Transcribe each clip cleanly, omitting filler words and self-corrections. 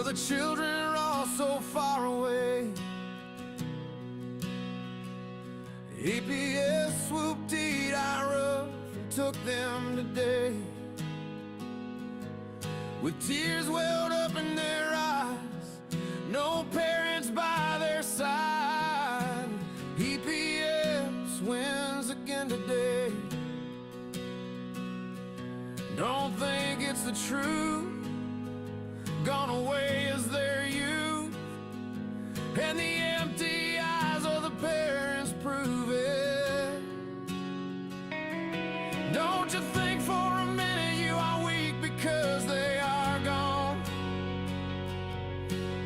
where the children are all so far away. APS swooped, deed I rough and took them today. With tears welled up in their eyes, no parents by their side. EPS wins again today. Don't think it's the truth, gone away is their youth, and the empty eyes of the parents prove it. Don't you think for a minute you are weak because they are gone?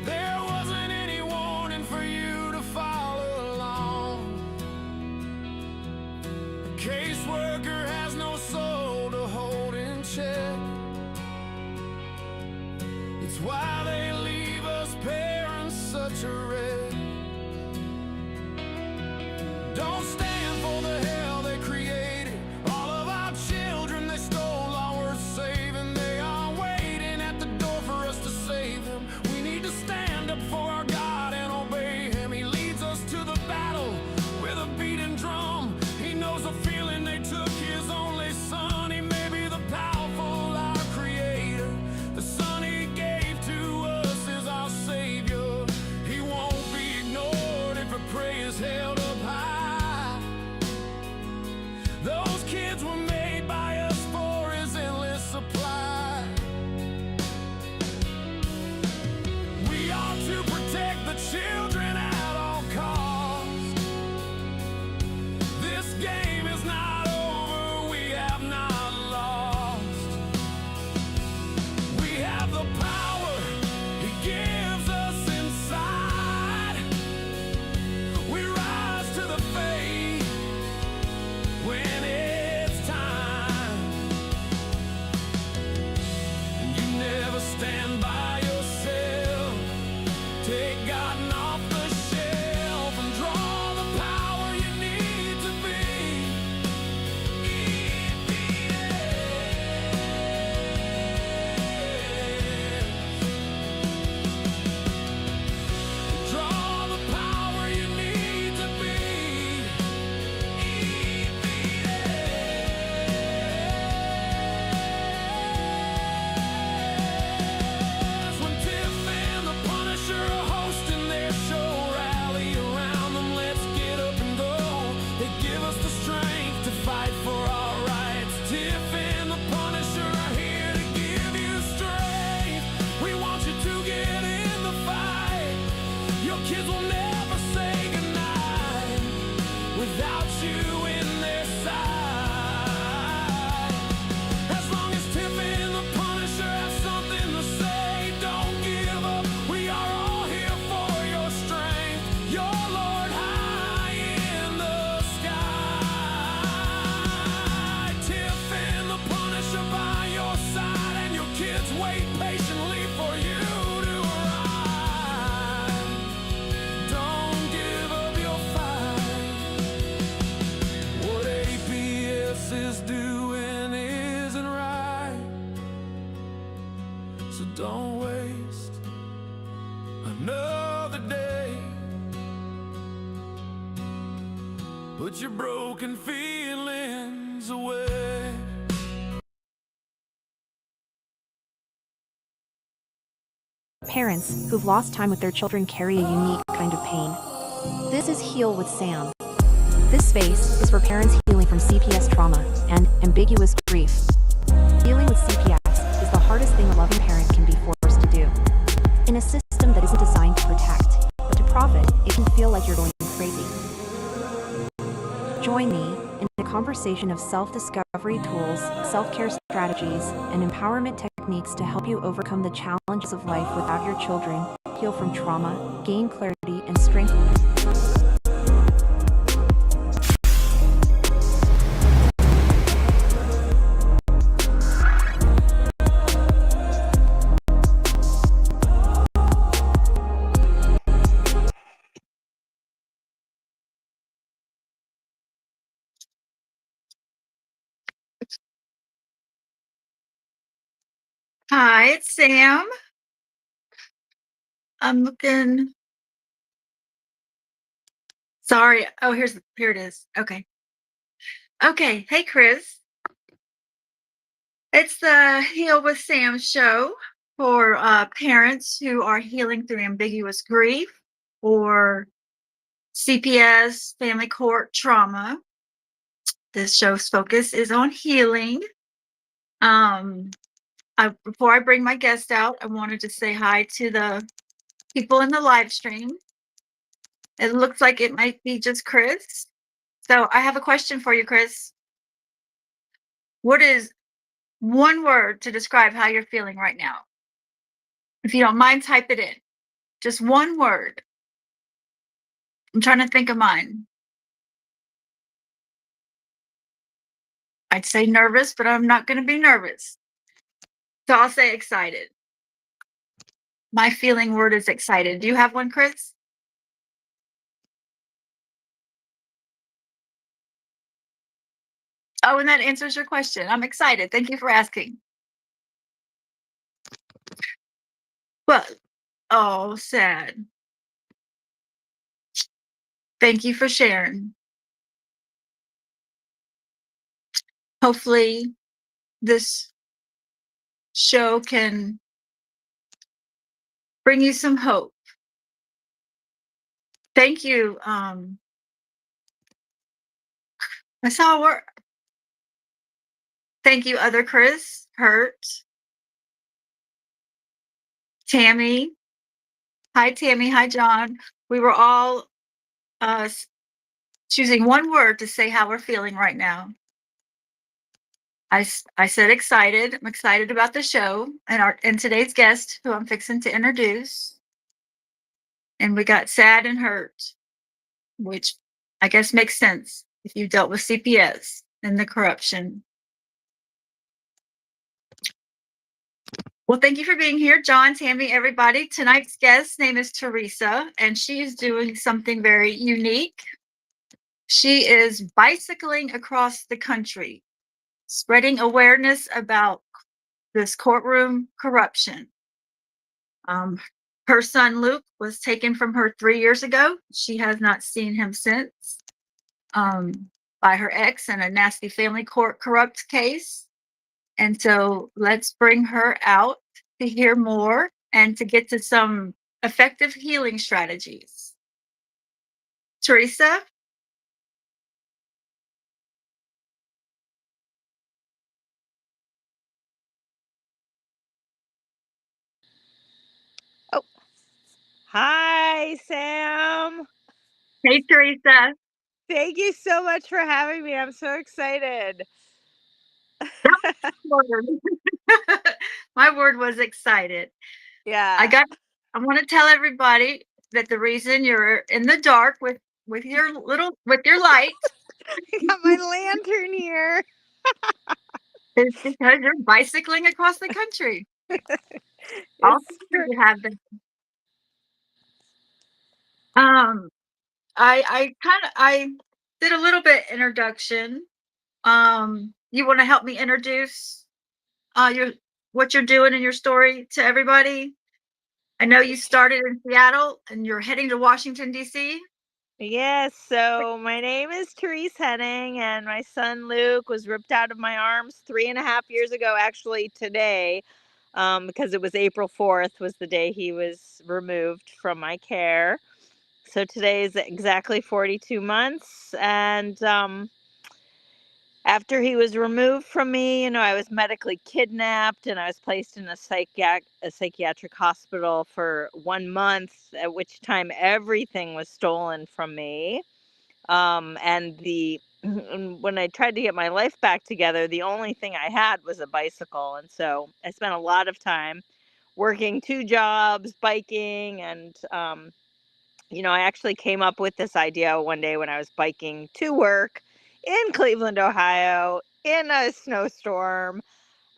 There wasn't any warning for you to follow along. A caseworker has no soul to hold in check. It's why they leave us parents such a wreck. Don't stand for the hell they created. All of our children they stole are worth saving. They are waiting at the door for us to save them. We need to stand up for our God and obey Him. He leads us to the battle with a beating drum. He knows the feeling they took His only Son. He may be the powerful, our Creator. The Son He gave to us is our Savior. He won't be ignored if a prayer is held up high. Those kids were made by us for His endless supply. We ought to protect the children at all costs. This game is not over, we have not lost. We have the power He gives us inside. We rise to the faith when it's time. And you never stand by yourself. Take God off the shelf and draw the power you need to be. Draw the power you need to be. When Tiff and the Punisher are hosting their show, rally around them, let's get up and go. They give us the strength to fight for our rights. Tiff and the Punisher are here to give you strength. We want you to get in the fight. Your kids will never say goodnight without you in their side. As long as Tiff and the Punisher have something to say, don't give up. We are all here for your strength. Your Lord high in the sky. Tiff and the Punisher by your side, and your kids wait patiently for you to arrive. Don't give up your fight. What APS is doing isn't right, so don't waste another day. Put your broken feelings away. Parents who've lost time with their children carry a unique kind of pain. This is Heal with Sam. This space is for parents healing from CPS trauma and ambiguous grief. Dealing with CPS is the hardest thing a loving parent can be forced to do. In a system that isn't designed to protect, but to profit, it can feel like you're going crazy. Join me in a conversation of self-discovery tools, self-care strategies, and empowerment techniques to help you overcome the challenges of life without your children, heal from trauma, gain clarity, and strength. Hi, it's Sam. I'm looking. Sorry. Oh, here it is. Okay. Okay. Hey, Chris. It's the Heal with Sam show for parents who are healing through ambiguous grief or CPS, family court trauma. This show's focus is on healing. Um, before I bring my guest out, I wanted to say hi to the people in the live stream. It looks like it might be just Chris. So I have a question for you, Chris. What is one word to describe how you're feeling right now? If you don't mind, type it in. Just one word. I'm trying to think of mine. I'd say nervous, but I'm not going to be nervous. So I'll say excited. My feeling word is excited. Do you have one, Chris? Oh, and that answers your question. I'm excited. Thank you for asking. Well, oh, sad. Thank you for sharing. Hopefully, this show can bring you some hope. Thank you. I saw a word. Thank you, other Chris, Hurt, Tammy. Hi, Tammy. Hi, John. We were all choosing one word to say how we're feeling right now. I said excited. I'm excited about the show and today's guest, who I'm fixing to introduce. And we got sad and hurt, which I guess makes sense if you dealt with CPS and the corruption. Well, thank you for being here, John, Tammy, everybody. Tonight's guest name is Teresa, and she is doing something very unique. She is bicycling across the country, spreading awareness about this courtroom corruption. Her son Luke was taken from her 3 years ago. She has not seen him since, by her ex in a nasty family court corrupt case. And so let's bring her out to hear more and to get to some effective healing strategies. Teresa? Oh, hi, Sam. Hey, Teresa. Thank you so much for having me. I'm so excited. My word was excited. Yeah. I want to tell everybody that the reason you're in the dark with your light I got my lantern here. is because you're bicycling across the country. Also, It's you have the um I did a little bit introduction. You want to help me introduce your what you're doing in your story to everybody? I know you started in Seattle and you're heading to Washington D.C. Yes, so my name is Therese Henning, and my son Luke was ripped out of my arms 3.5 years ago, actually today, because it was April 4th was the day he was removed from my care. So today is exactly 42 months, and after he was removed from me, I was medically kidnapped and I was placed in a psychiatric hospital for 1 month, at which time everything was stolen from me. And and when I tried to get my life back together, the only thing I had was a bicycle. And so I spent a lot of time working 2 jobs, biking, and I actually came up with this idea one day when I was biking to work in Cleveland, Ohio, in a snowstorm.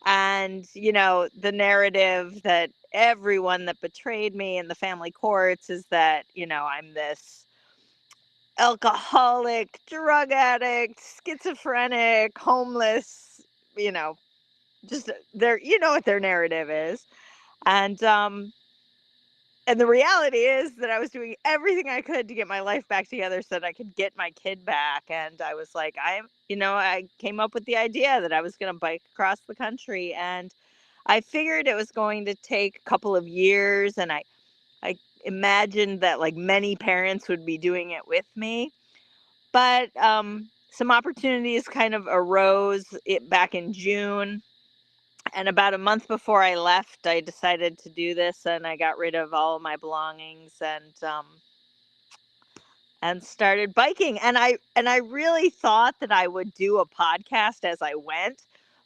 And, the narrative that everyone that betrayed me in the family courts is that, I'm this alcoholic, drug addict, schizophrenic, homeless, you know, just what their narrative is. And And the reality is that I was doing everything I could to get my life back together so that I could get my kid back. And I was like, I came up with the idea that I was going to bike across the country. And I figured it was going to take a couple of years. And I imagined that like many parents would be doing it with me. But some opportunities kind of arose back in June. And about a month before I left, I decided to do this, and I got rid of all of my belongings and started biking. And I really thought that I would do a podcast as I went,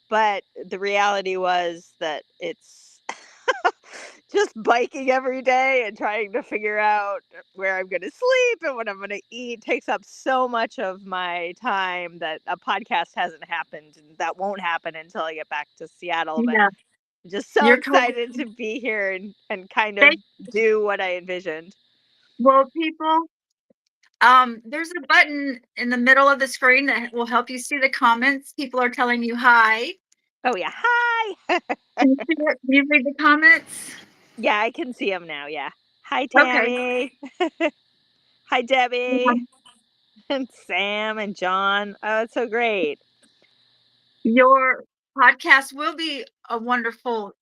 but the reality was that it's just biking every day and trying to figure out where I'm going to sleep and what I'm going to eat takes up so much of my time that a podcast hasn't happened, and that won't happen until I get back to Seattle. But Yeah, just so you're totally excited to be here and kind of thank do what I envisioned. well, people. There's a button in the middle of the screen that will help you see the comments. People are telling you hi. Oh yeah, hi. Can you read the comments? Yeah, I can see them now. Yeah. Hi, Okay. Tammy. Hi, Debbie. And Sam and John. Oh, it's so great. Your podcast will be a wonderful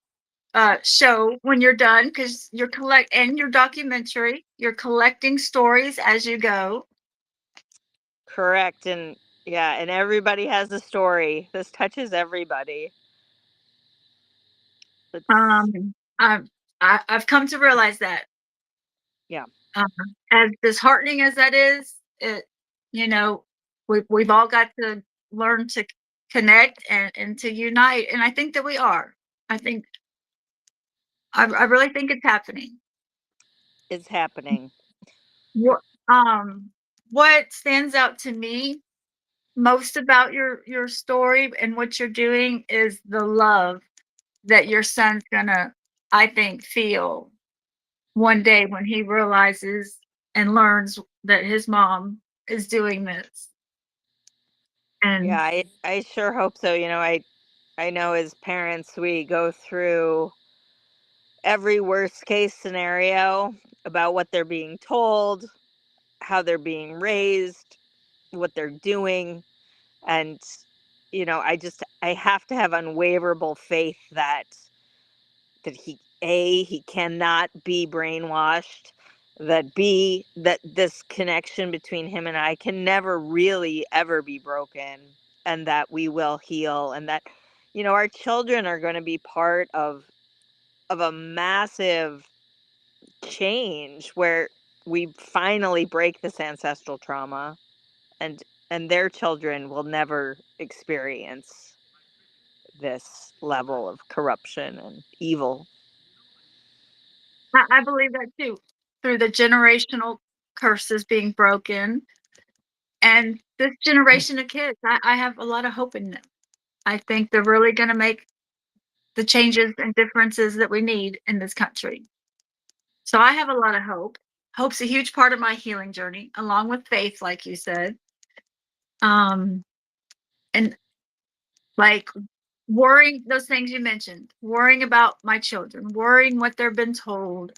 show when you're done, because your documentary, you're collecting stories as you go. Correct. And yeah, and everybody has a story. This touches everybody. It's, Um, I've I've come to realize that. yeah. Um, as disheartening as that is, you know, we've all got to learn to connect and to unite, and I think that we are. I think I really think it's happening. It's happening. What what stands out to me most about your story and what you're doing is the love that your son's gonna, I think, feel one day when he realizes and learns that his mom is doing this. Yeah, And I sure hope so. I know as parents we go through every worst case scenario about what they're being told, how they're being raised, what they're doing. And, I have to have unwaverable faith that he cannot be brainwashed, that B, that this connection between him and I can never really ever be broken, and that we will heal, and that, our children are going to be part of a massive change where we finally break this ancestral trauma, and their children will never experience this level of corruption and evil. I believe that too, through the generational curses being broken. And this generation of kids, I have a lot of hope in them. I think they're really going to make the changes and differences that we need in this country. So I have a lot of hope. Hope's a huge part of my healing journey, along with faith, like you said. Um, and like worrying, those things you mentioned, worrying about my children, worrying what they've been told,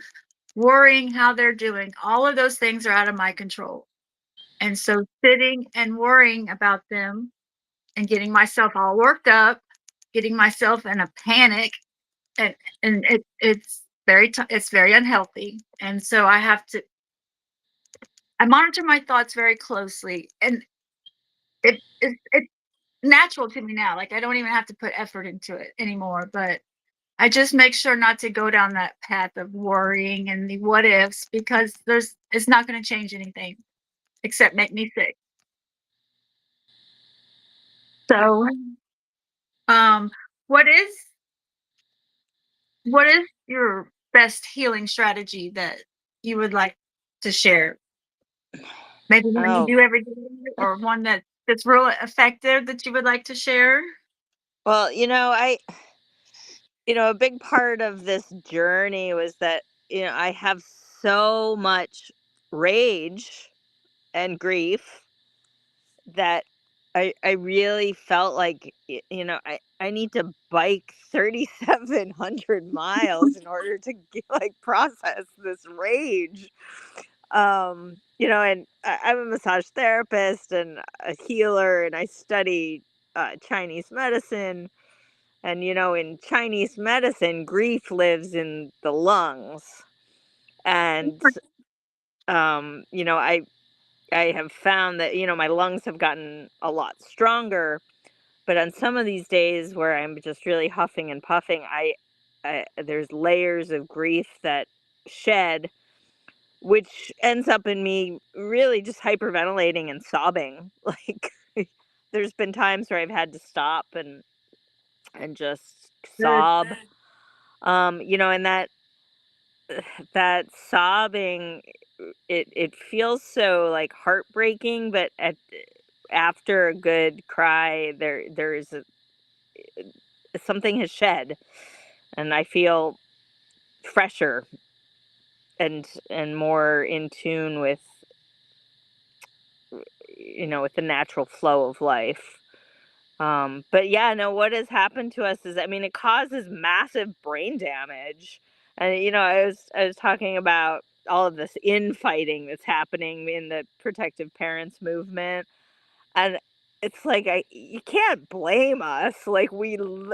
worrying how they're doing, all of those things are out of my control. And so sitting and worrying about them and getting myself all worked up, getting myself in a panic, and it's very unhealthy. And so I monitor my thoughts very closely, and it's natural to me now. Like I don't even have to put effort into it anymore, but I just make sure not to go down that path of worrying and the what ifs, because it's not going to change anything except make me sick. So, um, what is what is your best healing strategy that you would like to share? Maybe one you Oh, do every day, or one that's real effective that you would like to share? well, a big part of this journey was that, I have so much rage and grief that I really felt like, I need to bike 3,700 miles in order to like process this rage. And I'm a massage therapist and a healer, and I study Chinese medicine. And in Chinese medicine, grief lives in the lungs. And I have found that my lungs have gotten a lot stronger. But on some of these days where I'm just really huffing and puffing, there's layers of grief that shed, which ends up in me really just hyperventilating and sobbing. Like, there's been times where I've had to stop and just Good. sob. And that sobbing, it feels so like heartbreaking, but after a good cry, there's something has shed, and I feel fresher and more in tune with the natural flow of life. But yeah, no, what has happened to us is, I mean, it causes massive brain damage. And I was talking about all of this infighting that's happening in the protective parents movement, and it's like you can't blame us. Like We're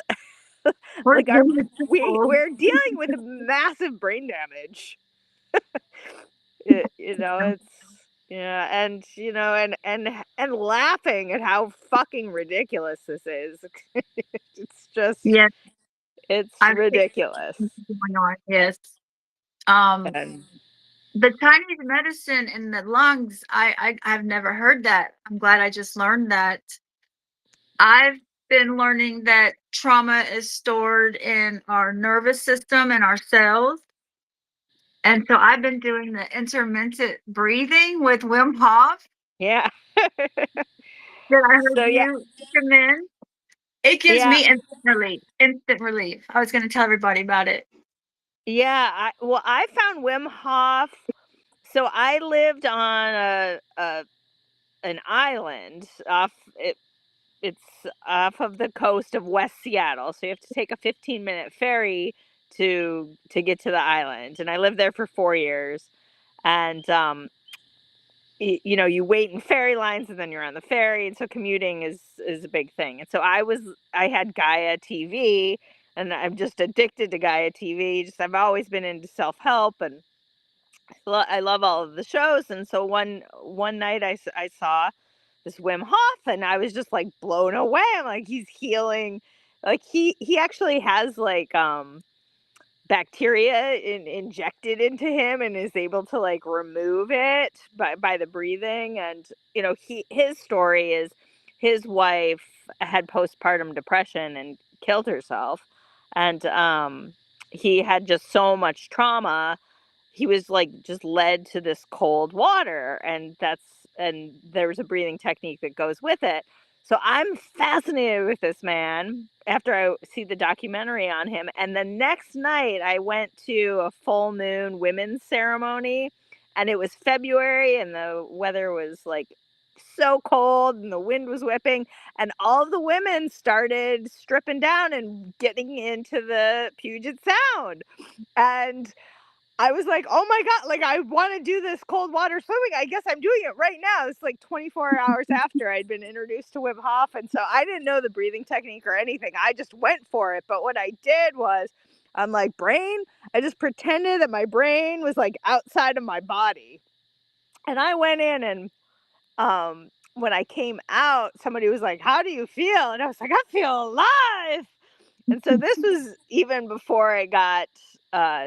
like our good people. we're dealing with massive brain damage. It's yeah, and and laughing at how fucking ridiculous this is. It's just Yes, it's I've seen ridiculous. it going on. Yes. Um, And the Chinese medicine in the lungs, I've never heard that. I'm glad I just learned that. I've been learning that trauma is stored in our nervous system and our cells. And so I've been doing the intermittent breathing with Wim Hof yeah. that I heard So yeah, you recommend. It gives yeah, me instant relief. Instant relief. I was going to tell everybody about it. yeah. I found Wim Hof. So I lived on an island it's off of the coast of West Seattle. So you have to take a 15-minute ferry to get to the island. And I lived there for 4 years. And you wait in ferry lines and then you're on the ferry, and so commuting is a big thing. And so I had Gaia TV, and I'm just addicted to Gaia TV. Just I've always been into self-help, and I love all of the shows. And so one night I saw this Wim Hof, and I was just like blown away. I'm like, he's healing. Like he actually has like bacteria injected into him and is able to like remove it by the breathing. And his story is his wife had postpartum depression and killed herself. And he had just so much trauma, he was like just led to this cold water, and there's a breathing technique that goes with it. So I'm fascinated with this man after I see the documentary on him. And the next night I went to a full moon women's ceremony, and it was February and the weather was like so cold and the wind was whipping, and all of the women started stripping down and getting into the Puget Sound. And I was like, "Oh my god, like, I wanna do this cold water swimming, I guess I'm doing it right now." It's like 24 hours after I'd been introduced to Wim Hof, and so I didn't know the breathing technique or anything, I just went for it. But what I did was, I'm like, "Brain," I just pretended that my brain was, like, outside of my body, and I went in, and, when I came out, somebody was like, "How do you feel?" And I was like, "I feel alive!" And so this was even before I got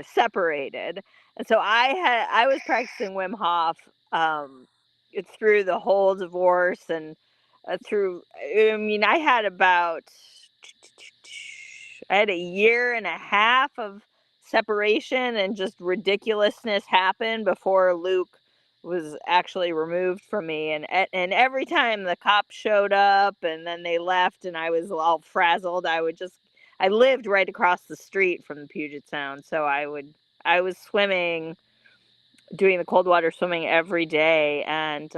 separated. And so I was practicing Wim Hof through the whole divorce, and through, I mean, I had a year and a half of separation, and just ridiculousness happened before Luke was actually removed from me. And every time the cops showed up and then they left and I was all frazzled, I lived right across the street from the Puget Sound. So I was swimming, doing the cold water swimming every day. And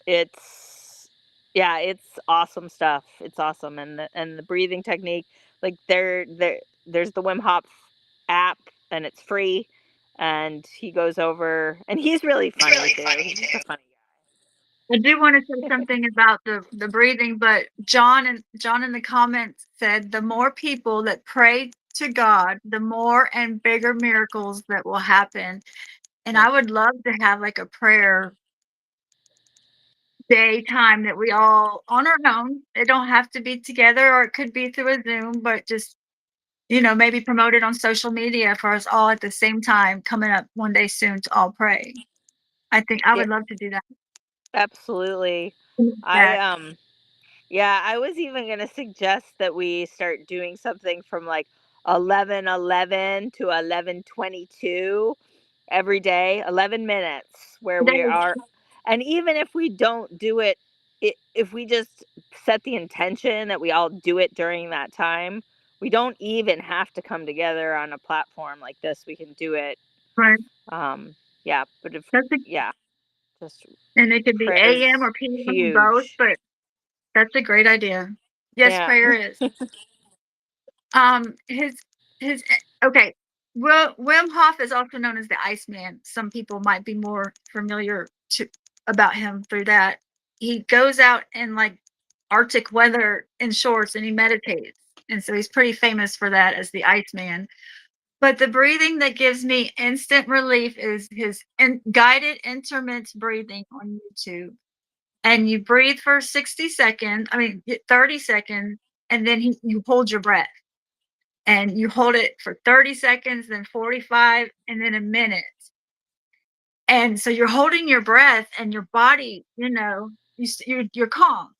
it's Yeah, it's awesome stuff. It's awesome, and the breathing technique, like there's the Wim Hof app, and it's free, and he goes over, and he's really funny too. He's just a funny I do want to say something about the breathing, but John in the comments said the more people that pray to God, the more and bigger miracles that will happen. And guy. I would love to have like a prayer day time that we all on our own. It don't have to be together, or it could be through a Zoom, but just maybe promote it on social media for us all at the same time coming up one day soon to all pray. I think I Yeah, would love to do that. absolutely. I That Yeah, I was even gonna suggest that we start doing something from like 11:11 to 11:22 every day, 11 minutes, where we today, are, and even if we don't do it, if we just set the intention that we all do it during that time, we don't even have to come together on a platform like this. We can do it. right? Yeah, but if, That's a, yeah, just and it could be prayer is AM or PM, both, huge. but that's a great idea. Yes, Yeah. prayer is. His okay. Well, Wim Hof is also known as the Iceman. Some people might be more familiar to about him through that. He goes out in like Arctic weather in shorts and he meditates, and so he's pretty famous for that as the Iceman. But the breathing that gives me instant relief is his guided intermittent breathing on YouTube. And you breathe for 60 seconds, 30 seconds, and then you hold your breath. And you hold it for 30 seconds, then 45, and then a minute. And so you're holding your breath and your body, you're calm.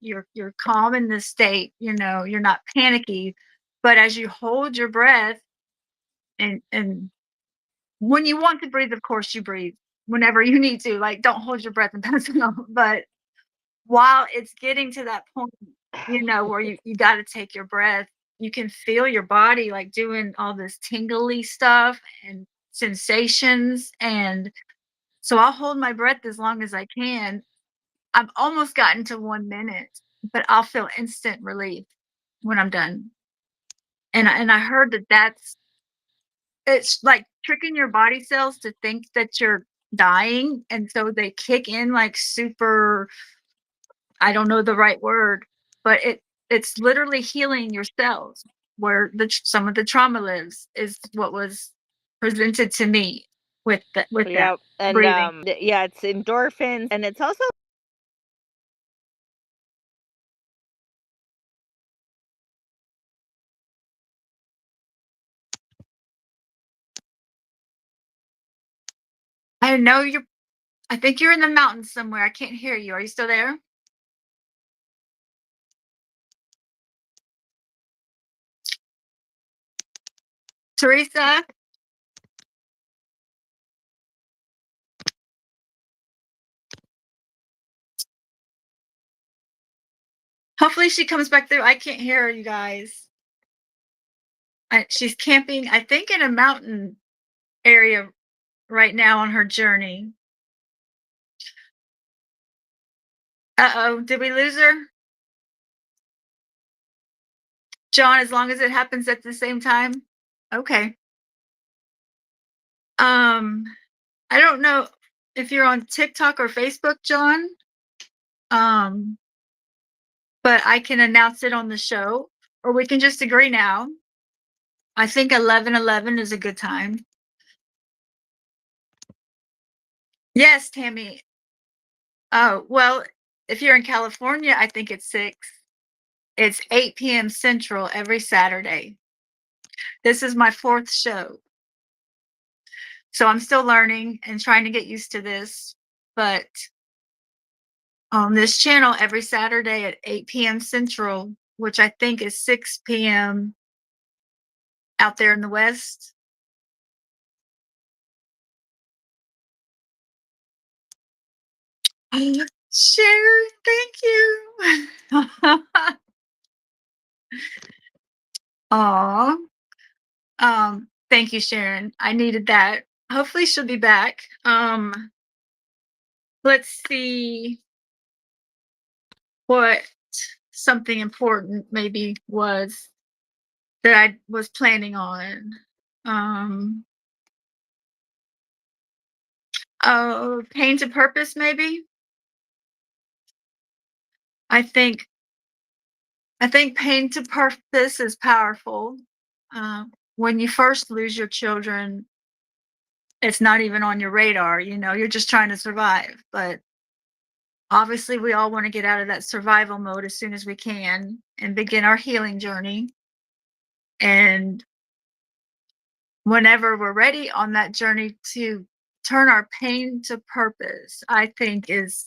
You're calm in this state, you're not panicky. But as you hold your breath and when you want to breathe, of course you breathe whenever you need to. Like, don't hold your breath and pass it on. But while it's getting to that point, where you got to take your breath, you can feel your body like doing all this tingly stuff and sensations. And so I'll hold my breath as long as I can. I've almost gotten to 1 minute, but I'll feel instant relief when I'm done. And I heard it's like tricking your body cells to think that you're dying, and so they kick in like super, I don't know the right word, but it's literally healing your cells where some of the trauma lives, is what was presented to me with that Yeah, and breathing. yeah, it's endorphins, and it's also, I know I think you're in the mountains somewhere. I can't hear you. Are you still there? Teresa? Hopefully she comes back through. I can't hear her, you guys. She's camping, I think, in a mountain area right now on her journey. Uh-oh, did we lose her? John, as long as it happens at the same time? Okay. Um, I don't know if you're on TikTok or Facebook, John. Um, but I can announce it on the show, or we can just agree now. I think 11:11 is a good time. Yes, Tammy. Oh, well, if you're in California, I think it's 6. It's 8 p.m. Central every Saturday. This is my 4th show. So I'm still learning and trying to get used to this. But on this channel every Saturday at 8 p.m. Central, which I think is 6 p.m. out there in the West. Sharon, thank you. Aw. Thank you, Sharon. I needed that. Hopefully she'll be back. Let's see. what something important maybe was that I was planning on. Um, oh, pain to purpose, maybe. I think I think pain to purpose is powerful. When you first lose your children, it's not even on your radar. You're just trying to survive. But obviously, we all want to get out of that survival mode as soon as we can and begin our healing journey. And whenever we're ready on that journey to turn our pain to purpose, I think is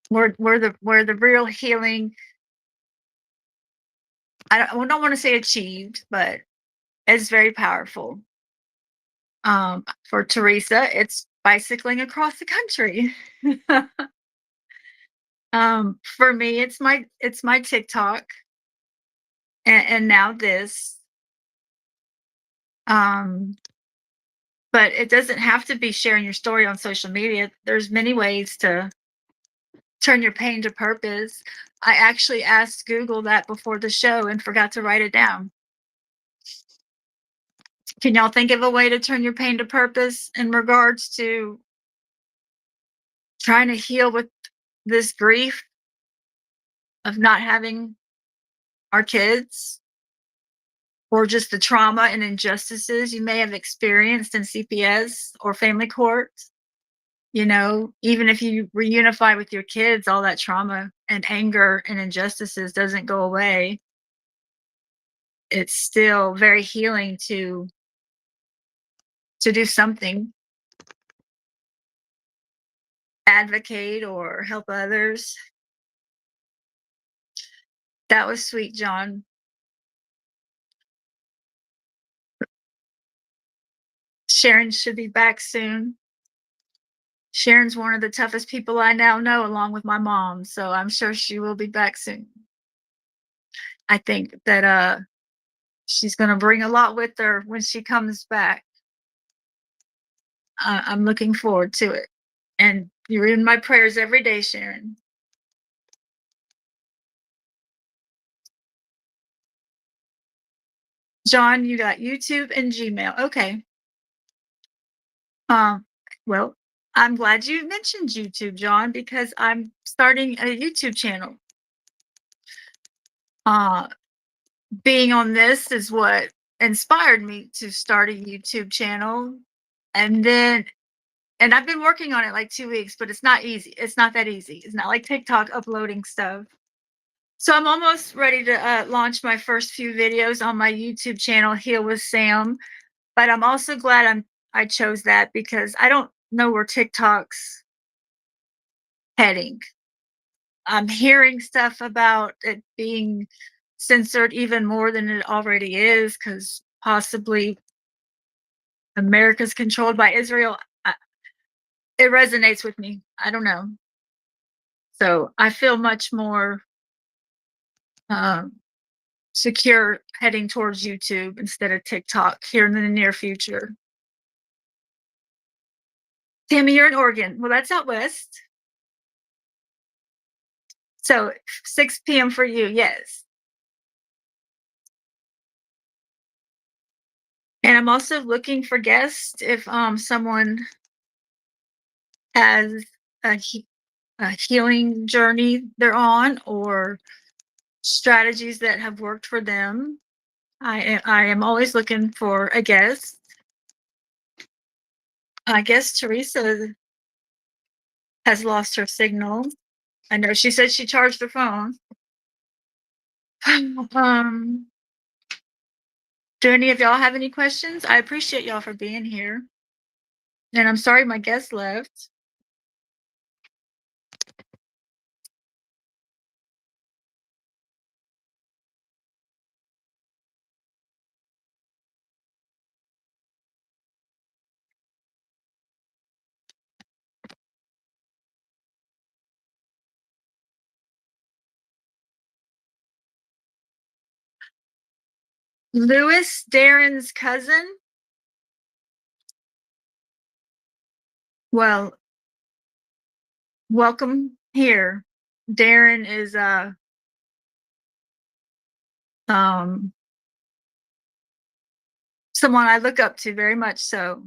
where the real healing. I don't want to say achieved, but it's very powerful. For Teresa, it's bicycling across the country. For me, it's my TikTok, and now this. Um, but it doesn't have to be sharing your story on social media. There's many ways to turn your pain to purpose. I actually asked Google that before the show and forgot to write it down. Can y'all think of a way to turn your pain to purpose in regards to trying to heal with this grief of not having our kids, or just the trauma and injustices you may have experienced in CPS or family court? Even if you reunify with your kids, all that trauma and anger and injustices doesn't go away. It's still very healing to do something, advocate or help others. That was sweet, John. Sharon should be back soon. Sharon's one of the toughest people I now know, along with my mom, so I'm sure she will be back soon. I think that she's going to bring a lot with her when she comes back. I'm looking forward to it. And you're in my prayers every day, Sharon. John, you got YouTube and Gmail. Okay. Um, well, I'm glad you mentioned YouTube, John, because I'm starting a YouTube channel. Being on this is what inspired me to start a YouTube channel. And I've been working on it like 2 weeks, but it's not easy. It's not that easy. It's not like TikTok uploading stuff. So I'm almost ready to launch my first few videos on my YouTube channel, Heal with Sam. But I'm also glad I chose that, because I don't know where TikTok's heading. I'm hearing stuff about it being censored even more than it already is, because possibly America's controlled by Israel. It resonates with me. I don't know. So I feel much more um, secure heading towards YouTube instead of TikTok here in the near future. Tammy, you're in Oregon. Well, that's out west. So 6 p.m. for you, yes. And I'm also looking for guests if someone has a healing journey they're on, or strategies that have worked for them. I am always looking for a guest. I guess Teresa has lost her signal. I know she said she charged her phone. Do any of y'all have any questions? I appreciate y'all for being here. And I'm sorry my guest left. Lewis, Darren's cousin? Well, welcome here. Darren is um someone I look up to very much so.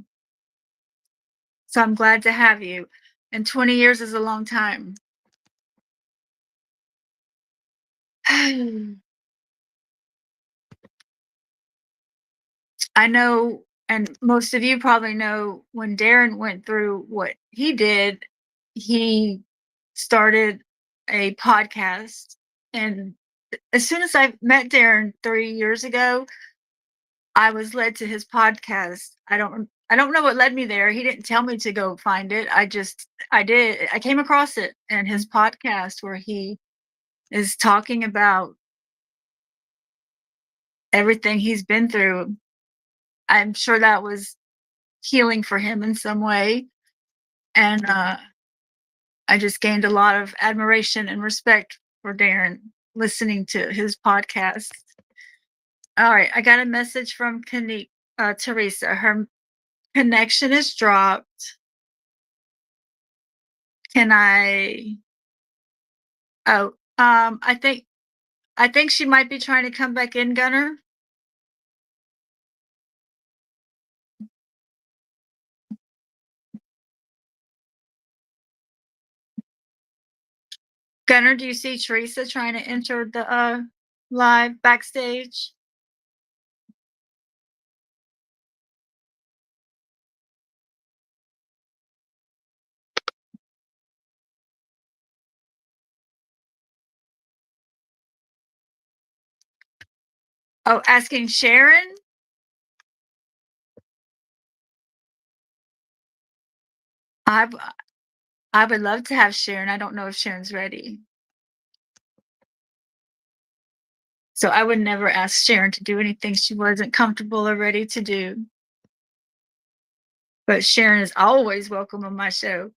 So I'm glad to have you. And 20 years is a long time. I know, and most of you probably know, when Darren went through what he did, he started a podcast. And as soon as I met Darren 3 years ago, I was led to his podcast. I don't know what led me there. He didn't tell me to go find it. I did. I came across it in his podcast where he is talking about everything he's been through. I'm sure that was healing for him in some way. And I just gained a lot of admiration and respect for Darren listening to his podcast. All right, I got a message from Teresa. Her connection is dropped. Can I? Oh, I think she might be trying to come back in, Gunner. Gunner, do you see Teresa trying to enter the live backstage? Oh, asking Sharon? I I would love to have Sharon. I don't know if Sharon's ready. So I would never ask Sharon to do anything she wasn't comfortable or ready to do. But Sharon is always welcome on my show.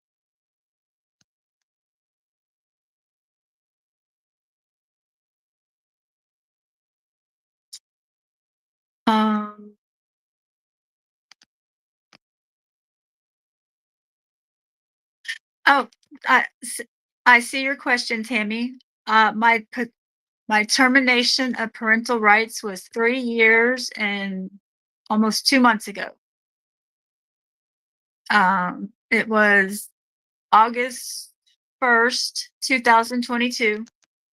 Um, oh, I see your question, Tammy. My termination of parental rights was 3 years and almost 2 months ago. It was August 1st, 2022,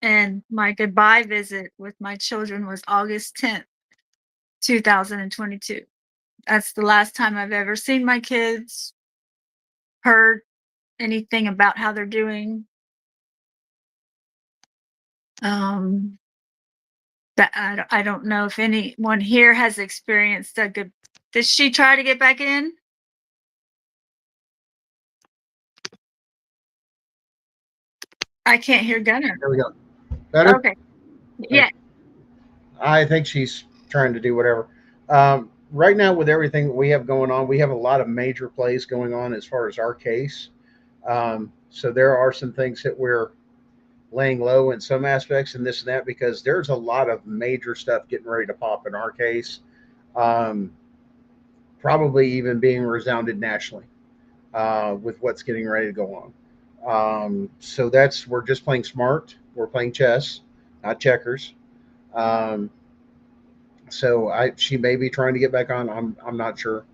and my goodbye visit with my children was August 10th, 2022. That's the last time I've ever seen my kids, heard anything about how they're doing. That I don't know if anyone here has experienced a good. Did she try to get back in? I can't hear Gunner. There we go. Better? Okay. Yeah. I think she's trying to do whatever. Right now, with everything we have going on, we have a lot of major plays going on as far as our case. So there are some things that we're laying low in some aspects and this and that because there's a lot of major stuff getting ready to pop in our case. Um, Probably even being resounded nationally with what's getting ready to go on. So we're just playing smart. We're playing chess, not checkers. Um, so she may be trying to get back on. I'm not sure.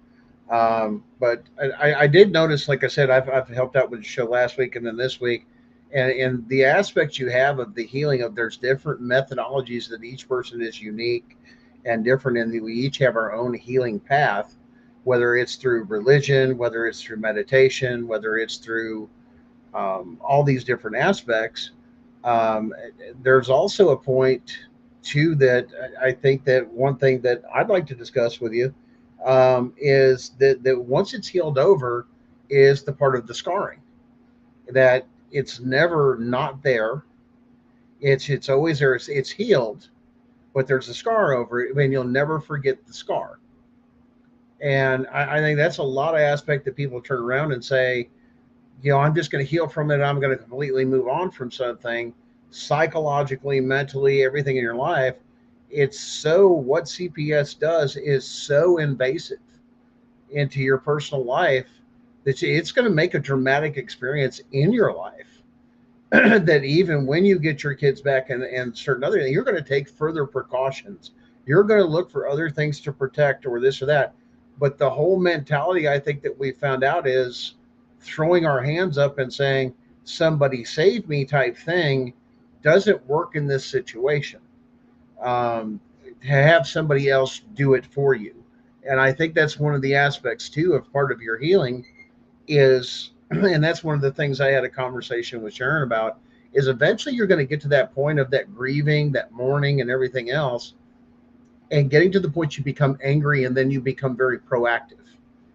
But I did notice, like I said, I've helped out with the show last week and then this week, and the aspects you have of the healing of there's different methodologies that each person is unique and different, and we each have our own healing path, whether it's through religion, whether it's through meditation, whether it's through all these different aspects. Um, there's also a point too that I think that one thing that I'd like to discuss with you is that once it's healed over, is the part of the scarring that it's never not there. It's always there. It's healed, but there's a scar over it, and you'll never forget the scar. And I think that's a lot of aspect that people turn around and say, I'm just going to heal from it. I'm going to completely move on from something psychologically, mentally, everything in your life. It's so what CPS does is so invasive into your personal life that it's going to make a dramatic experience in your life. that even when you get your kids back and certain other things, you're going to take further precautions. You're going to look for other things to protect or this or that. But the whole mentality I think that we found out is throwing our hands up and saying, somebody save me type thing doesn't work in this situation. To have somebody else do it for you. And I think that's one of the aspects too of part of your healing is, and that's one of the things I had a conversation with Sharon about, is eventually you're going to get to that point of that grieving, that mourning, and everything else, and getting to the point you become angry and then you become very proactive,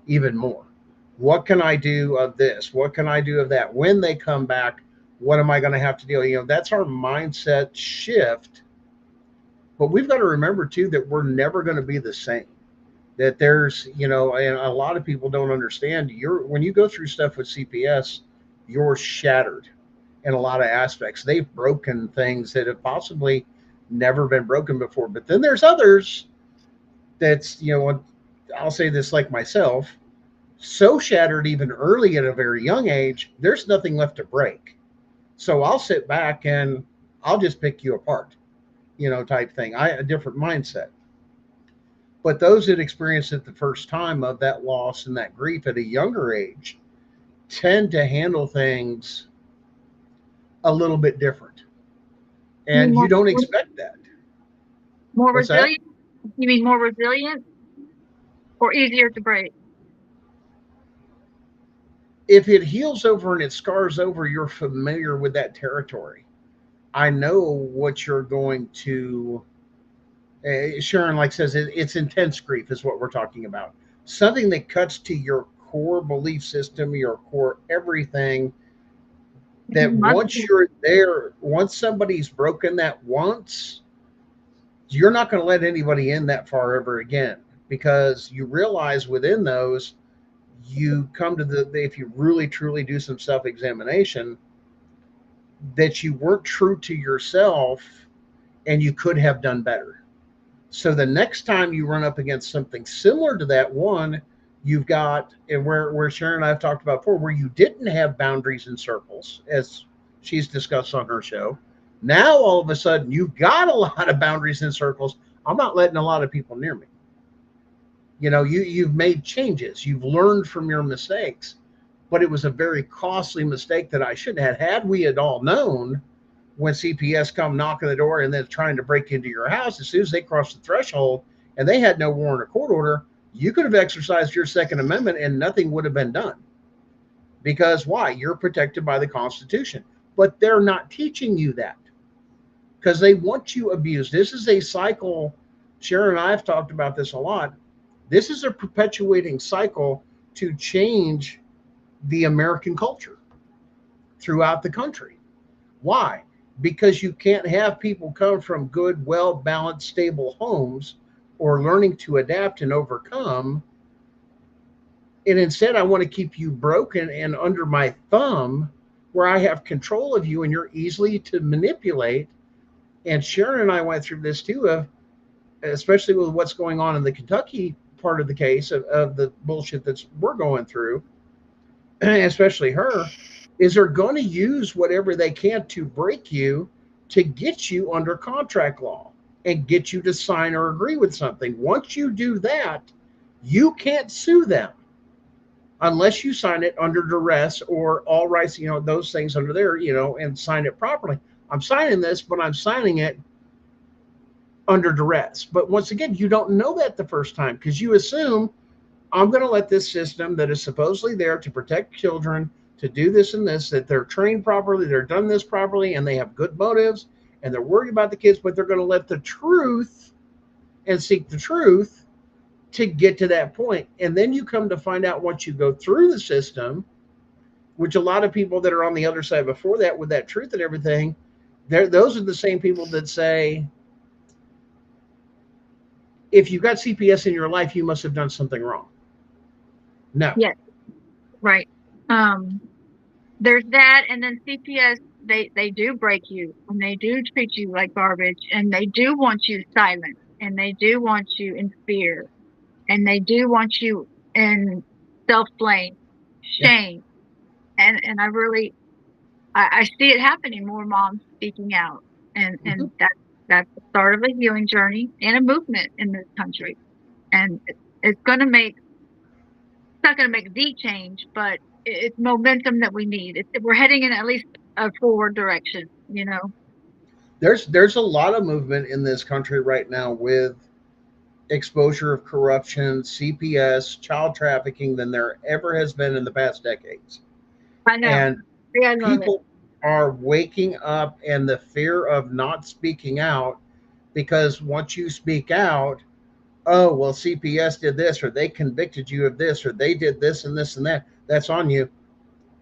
even more. What can I do of this? What can I do of that? When they come back, what am I going to have to deal? That's our mindset shift. But we've got to remember too that we're never going to be the same. That there's, and a lot of people don't understand. When you go through stuff with CPS, you're shattered in a lot of aspects. They've broken things that have possibly never been broken before. But then there's others that's, I'll say this like myself, so shattered even early at a very young age, there's nothing left to break. So I'll sit back and I'll just pick you apart, type thing. A different mindset. But those that experience it the first time of that loss and that grief at a younger age tend to handle things a little bit different. And More, you don't expect that. more What's that? resilient? You mean more resilient or easier to break? If it heals over and it scars over, you're familiar with that territory. I know what you're going to. Sharon, like says, it's intense grief is what we're talking about. Something that cuts to your core belief system, your core everything. That once you're there, once somebody's broken that once, you're not going to let anybody in that far ever again, because you realize within those, you come to if you really truly do some self-examination, that you weren't true to yourself and you could have done better. So the next time you run up against something similar to that one, you've got, and where Sharon and I have talked about before, where you didn't have boundaries and circles, as she's discussed on her show. Now all of a sudden you've got a lot of boundaries and circles. I'm not letting a lot of people near me. You've made changes. You've learned from your mistakes, but it was a very costly mistake that I shouldn't have. Had we had all known, when CPS come knocking the door and then trying to break into your house, as soon as they cross the threshold and they had no warrant or court order, you could have exercised your Second Amendment and nothing would have been done. Because why? You're protected by the Constitution. But they're not teaching you that because they want you abused. This is a cycle. Sharon and I have talked about this a lot. This is a perpetuating cycle to change the American culture throughout the country. Why? Because you can't have people come from good, well-balanced, stable homes or learning to adapt and overcome. And instead, I want to keep you broken and under my thumb where I have control of you and you're easily to manipulate. And Sharon and I went through this too, especially with what's going on in the Kentucky part of the case of the bullshit that's we're going through, especially her, is they're going to use whatever they can to break you to get you under contract law and get you to sign or agree with something. Once you do that, you can't sue them unless you sign it under duress or all rights, those things under there, and sign it properly. I'm signing this, but I'm signing it under duress. But once again, you don't know that the first time because you assume I'm going to let this system that is supposedly there to protect children, to do this and this, that they're trained properly, they're done this properly, and they have good motives, and they're worried about the kids, but they're going to let the truth and seek the truth to get to that point. And then you come to find out once you go through the system, which a lot of people that are on the other side before that with that truth and everything, those are the same people that say, if you've got CPS in your life, you must have done something wrong. No. Yes, right. There's that, and then CPS, they do break you, and they do treat you like garbage, and they do want you silent, and they do want you in fear, and they do want you in self-blame, shame. And I see it happening, more moms speaking out. And Mhm. that's the start of a healing journey and a movement in this country. And it's going to make, it's not going to make the change, but it's momentum that we need. We're heading in at least a forward direction, you know. There's a lot of movement in this country right now with exposure of corruption, CPS, child trafficking than there ever has been in the past decades. I know. And Yeah, I love it. people are waking up, and the fear of not speaking out, because once you speak out, oh, well, CPS did this, or they convicted you of this, or they did this and this and that. That's on you.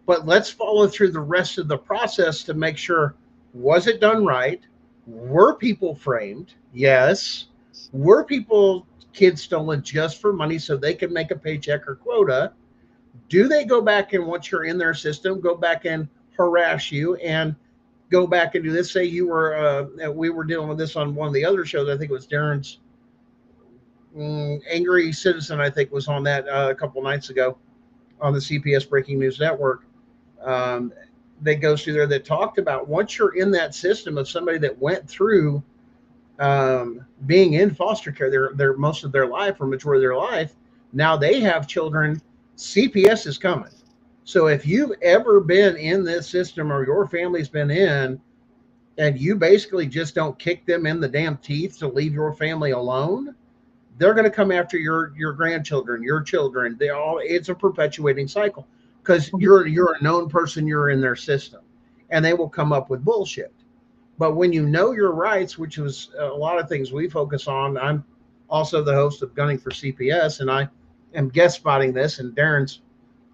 But let's follow through the rest of the process to make sure, was it done right? Were people framed? Yes. Were people, kids stolen just for money so they could make a paycheck or quota? Do they go back and, once you're in their system, go back and harass you and go back and do this? Say you were, we were dealing with this on one of the other shows. I think it was Darren's Angry Citizen, I think, was on that a couple nights ago on the CPS Breaking News Network. Um, that goes through there that talked about, once you're in that system of somebody that went through being in foster care, their most of their life or majority of their life, now they have children. CPS is coming. So if you've ever been in this system, or your family's been in, and you basically just don't kick them in the damn teeth to leave your family alone, they're going to come after your grandchildren, your children. They all, it's a perpetuating cycle, because you're a known person, you're in their system, and they will come up with bullshit. But when you know your rights, which was a lot of things we focus on. I'm also the host of Gunning for CPS, and I am guest spotting this, and Darren's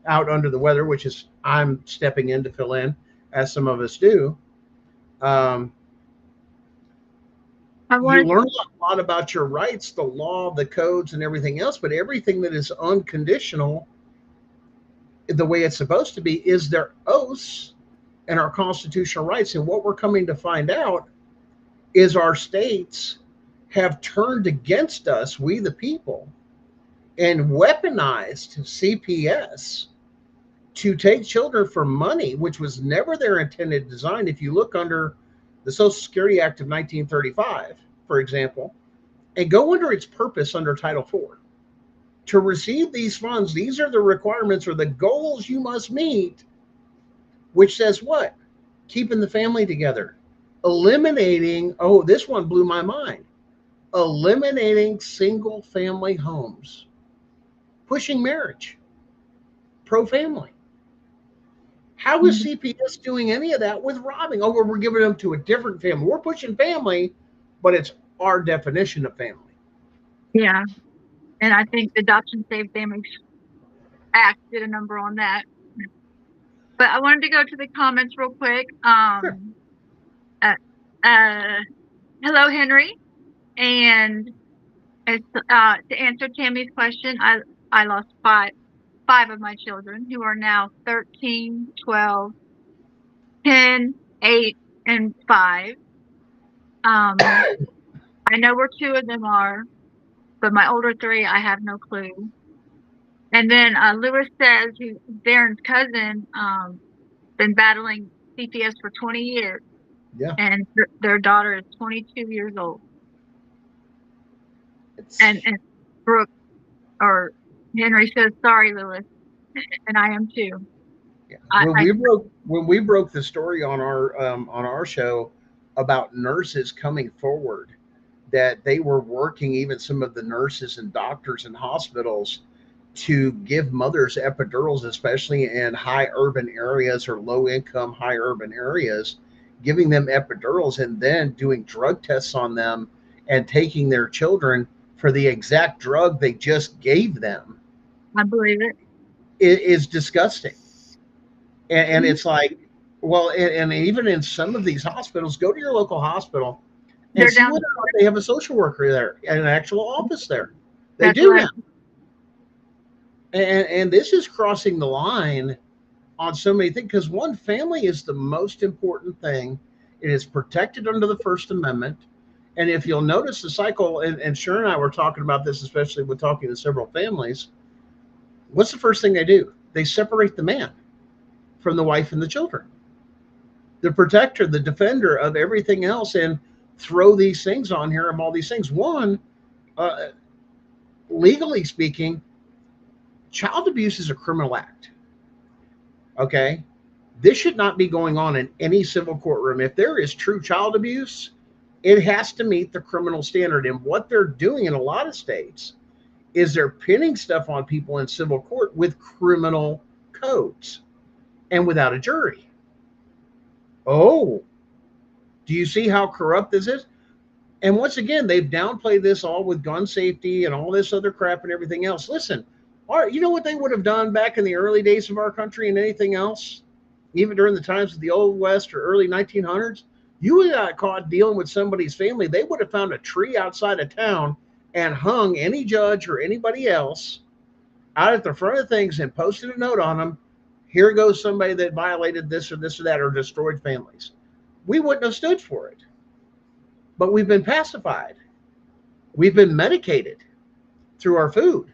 out under the weather, which is, I'm stepping in to fill in, as some of us do. Um, I you want learn a lot about your rights, the law, the codes, and everything else, but everything that is unconditional, the way it's supposed to be, is their oaths and our constitutional rights. And what we're coming to find out is our states have turned against us, we the people, and weaponized CPS to take children for money, which was never their intended design. If you look under the Social Security Act of 1935, for example, and go under its purpose under Title IV, to receive these funds, these are the requirements or the goals you must meet, which says what? Keeping the family together, eliminating, oh, this one blew my mind, eliminating single family homes, pushing marriage, pro family. How is CPS doing any of that with robbing? Oh, we're giving them to a different family. We're pushing family, but it's our definition of family. Yeah. And I think the Adoption Save Families Act did a number on that. But I wanted to go to the comments real quick. Sure. Uh, uh, hello, Henry. And it's, to answer Tammy's question, I lost five of my children, who are now 13, 12, 10, 8, and 5. I know where 2 of them are, but my older 3, I have no clue. And then Lewis says, who Darren's cousin, been battling CPS for 20 years, Yeah. and their daughter is 22 years old. And Brooke, or Henry, says, sorry, Lewis, and I am too. Yeah. When we broke the story on our show about nurses coming forward, that they were working, even some of the nurses and doctors in hospitals, to give mothers epidurals, especially in high urban areas or low income high urban areas, giving them epidurals and then doing drug tests on them and taking their children for the exact drug they just gave them. I believe it. It is disgusting. And it's like, well, and even in some of these hospitals, go to your local hospital and They're see down. whether or not they have a social worker there and an actual office there. They That's do right. now. And this is crossing the line on so many things, because one, family is the most important thing. It is protected under the First Amendment. And if you'll notice the cycle, and Sharon and I were talking about this, especially with talking to several families, what's the first thing they do? They separate the man from the wife and the children. the protector, the defender of everything else, and throw these things on here of all these things. One, uh, legally speaking, child abuse is a criminal act. Okay. This should not be going on in any civil courtroom. If there is true child abuse, it has to meet the criminal standard. And what they're doing in a lot of states is they're pinning stuff on people in civil court with criminal codes and without a jury. Oh, do you see how corrupt this is? And once again, they've downplayed this all with gun safety and all this other crap and everything else. Listen, you know what they would have done back in the early days of our country and anything else, even during the times of the Old West or early 1900s? You would got caught dealing with somebody's family. They would have found a tree outside of town and hung any judge or anybody else out at the front of things and posted a note on them. Here goes somebody that violated this or that or destroyed families. We wouldn't have stood for it. But we've been pacified. We've been medicated through our food.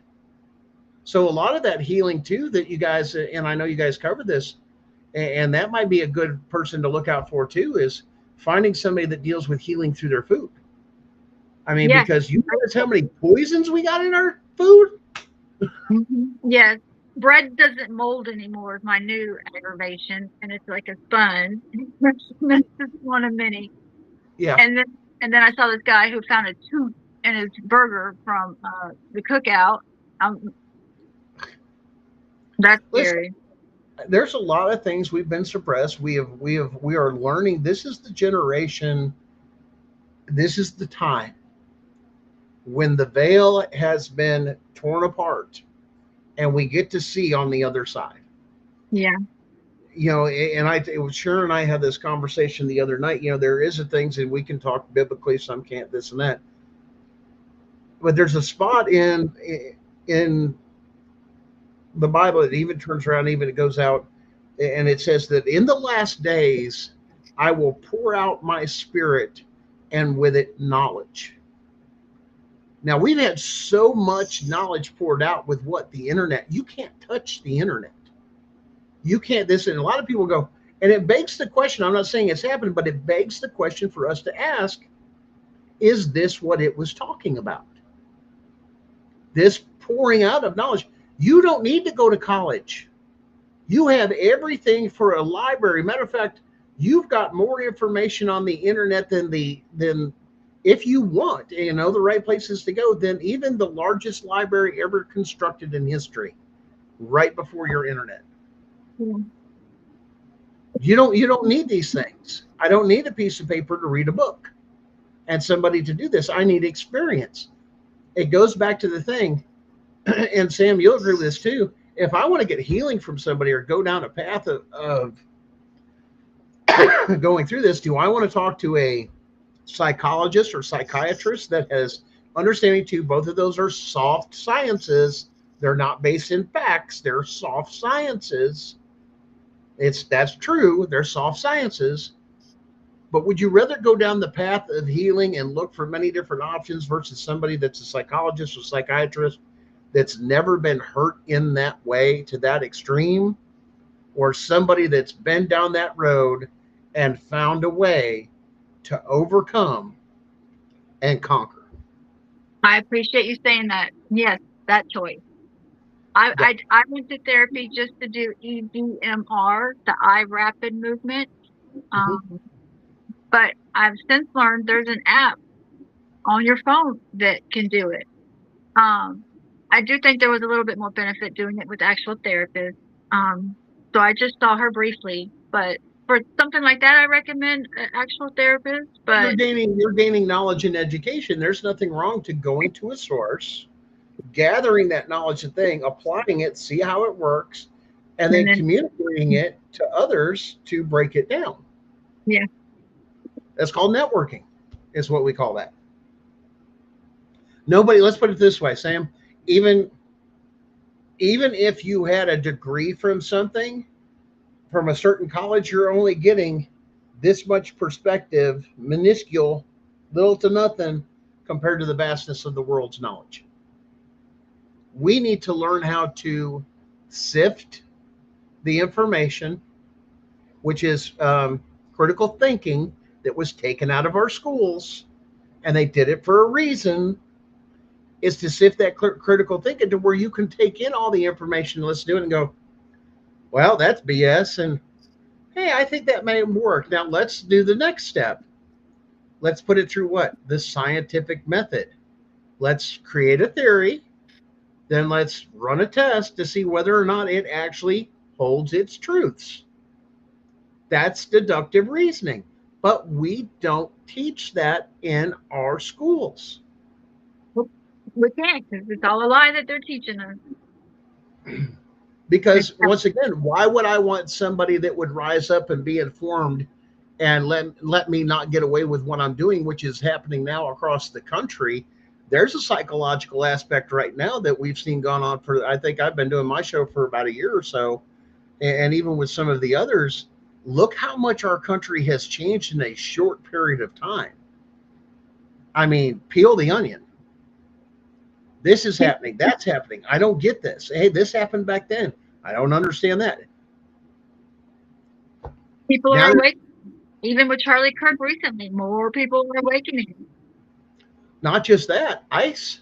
So a lot of that healing too that you guys, and I know you guys covered this, and that might be a good person to look out for too, is finding somebody that deals with healing through their food. I mean, Yes. because you notice how many poisons we got in our food? Yes. Bread doesn't mold anymore is my new aggravation, and it's like a sponge. That's just one of many. Yeah. And then I saw this guy who found a tooth in his burger from the cookout. That's scary. There's a lot of things we've been suppressed. We are learning. This is the generation. This is the time when the veil has been torn apart and we get to see on the other side. Yeah. You know, and it was Sharon and I had this conversation the other night. You know, there is a things that we can talk biblically, some can't, this and that. But there's a spot in the Bible that even turns around, even it goes out, and it says that in the last days I will pour out my spirit, and with it knowledge. Now we've had so much knowledge poured out with what the internet. You can't touch the internet. You can't this, and a lot of people go, and it begs the question. I'm not saying it's happened, but it begs the question for us to ask: is this what it was talking about? This pouring out of knowledge. You don't need to go to college. You have everything for a library. Matter of fact, you've got more information on the internet than if you want, you know, the right places to go, than even the largest library ever constructed in history, right before your internet. Yeah. You don't need these things. I don't need a piece of paper to read a book and somebody to do this. I need experience. It goes back to the thing, and Sam, you'll agree with this too. If I want to get healing from somebody or go down a path of going through this, do I want to talk to a psychologist or psychiatrist that has understanding too? Both of those are soft sciences. They're not based in facts. They're soft sciences. That's true. They're soft sciences. But would you rather go down the path of healing and look for many different options versus somebody that's a psychologist or psychiatrist that's never been hurt in that way to that extreme, or somebody that's been down that road and found a way to overcome and conquer? I appreciate you saying that. Yes, that choice. I went to therapy just to do EDMR, the eye rapid movement. But I've since learned there's an app on your phone that can do it. I do think there was a little bit more benefit doing it with actual therapists. So I just saw her briefly, but for something like that, I recommend an actual therapist. But you're gaining knowledge and education. There's nothing wrong to going to a source, gathering that knowledge and thing, applying it, see how it works, and then communicating it to others to break it down. Yeah. That's called networking, is what we call that. Nobody, let's put it this way, Sam, even if you had a degree from something, from a certain college, you're only getting this much perspective, minuscule, little to nothing, compared to the vastness of the world's knowledge. We need to learn how to sift the information, which is critical thinking that was taken out of our schools, and they did it for a reason, is to sift that critical thinking to where you can take in all the information, listen to it, and go, well, that's BS. And hey, I think that may work. Now let's do the next step. Let's put it through what? The scientific method. Let's create a theory. Then let's run a test to see whether or not it actually holds its truths. That's deductive reasoning. But we don't teach that in our schools. We can't, because it's all a lie that they're teaching us. Because once again, why would I want somebody that would rise up and be informed and let me not get away with what I'm doing, which is happening now across the country? There's a psychological aspect right now that we've seen gone on for, I think I've been doing my show for about a year or so. And even with some of the others, look how much our country has changed in a short period of time. I mean, peel the onion. This is happening. That's happening. I don't get this. Hey, this happened back then. I don't understand that. People are awakening. Even with Charlie Kirk recently, more people are awakening. Not just that, ICE.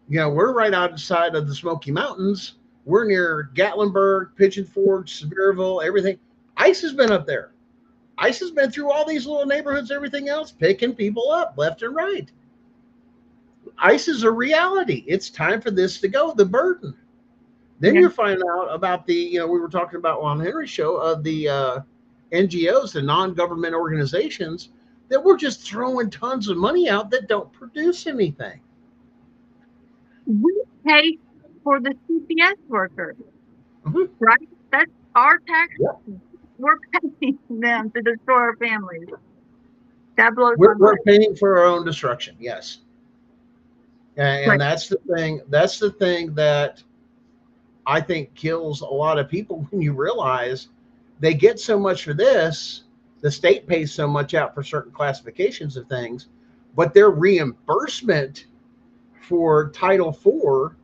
You know, we're right outside of the Smoky Mountains. We're near Gatlinburg, Pigeon Forge, Sevierville, everything. ICE has been up there. ICE has been through all these little neighborhoods, everything else, picking people up left and right. ICE is a reality. It's time for this to go, the burden. Then you find out about the, you know, we were talking about on Henry's show of the NGOs, the non-government organizations, that we're just throwing tons of money out that don't produce anything. We pay for the CPS workers, right? That's our taxes. Yep. We're paying them to destroy our families. That blows We're my mind. paying for our own destruction, yes. And Right. that's the thing. That's the thing that I think kills a lot of people when you realize they get so much for this. The state pays so much out for certain classifications of things, but their reimbursement for Title IV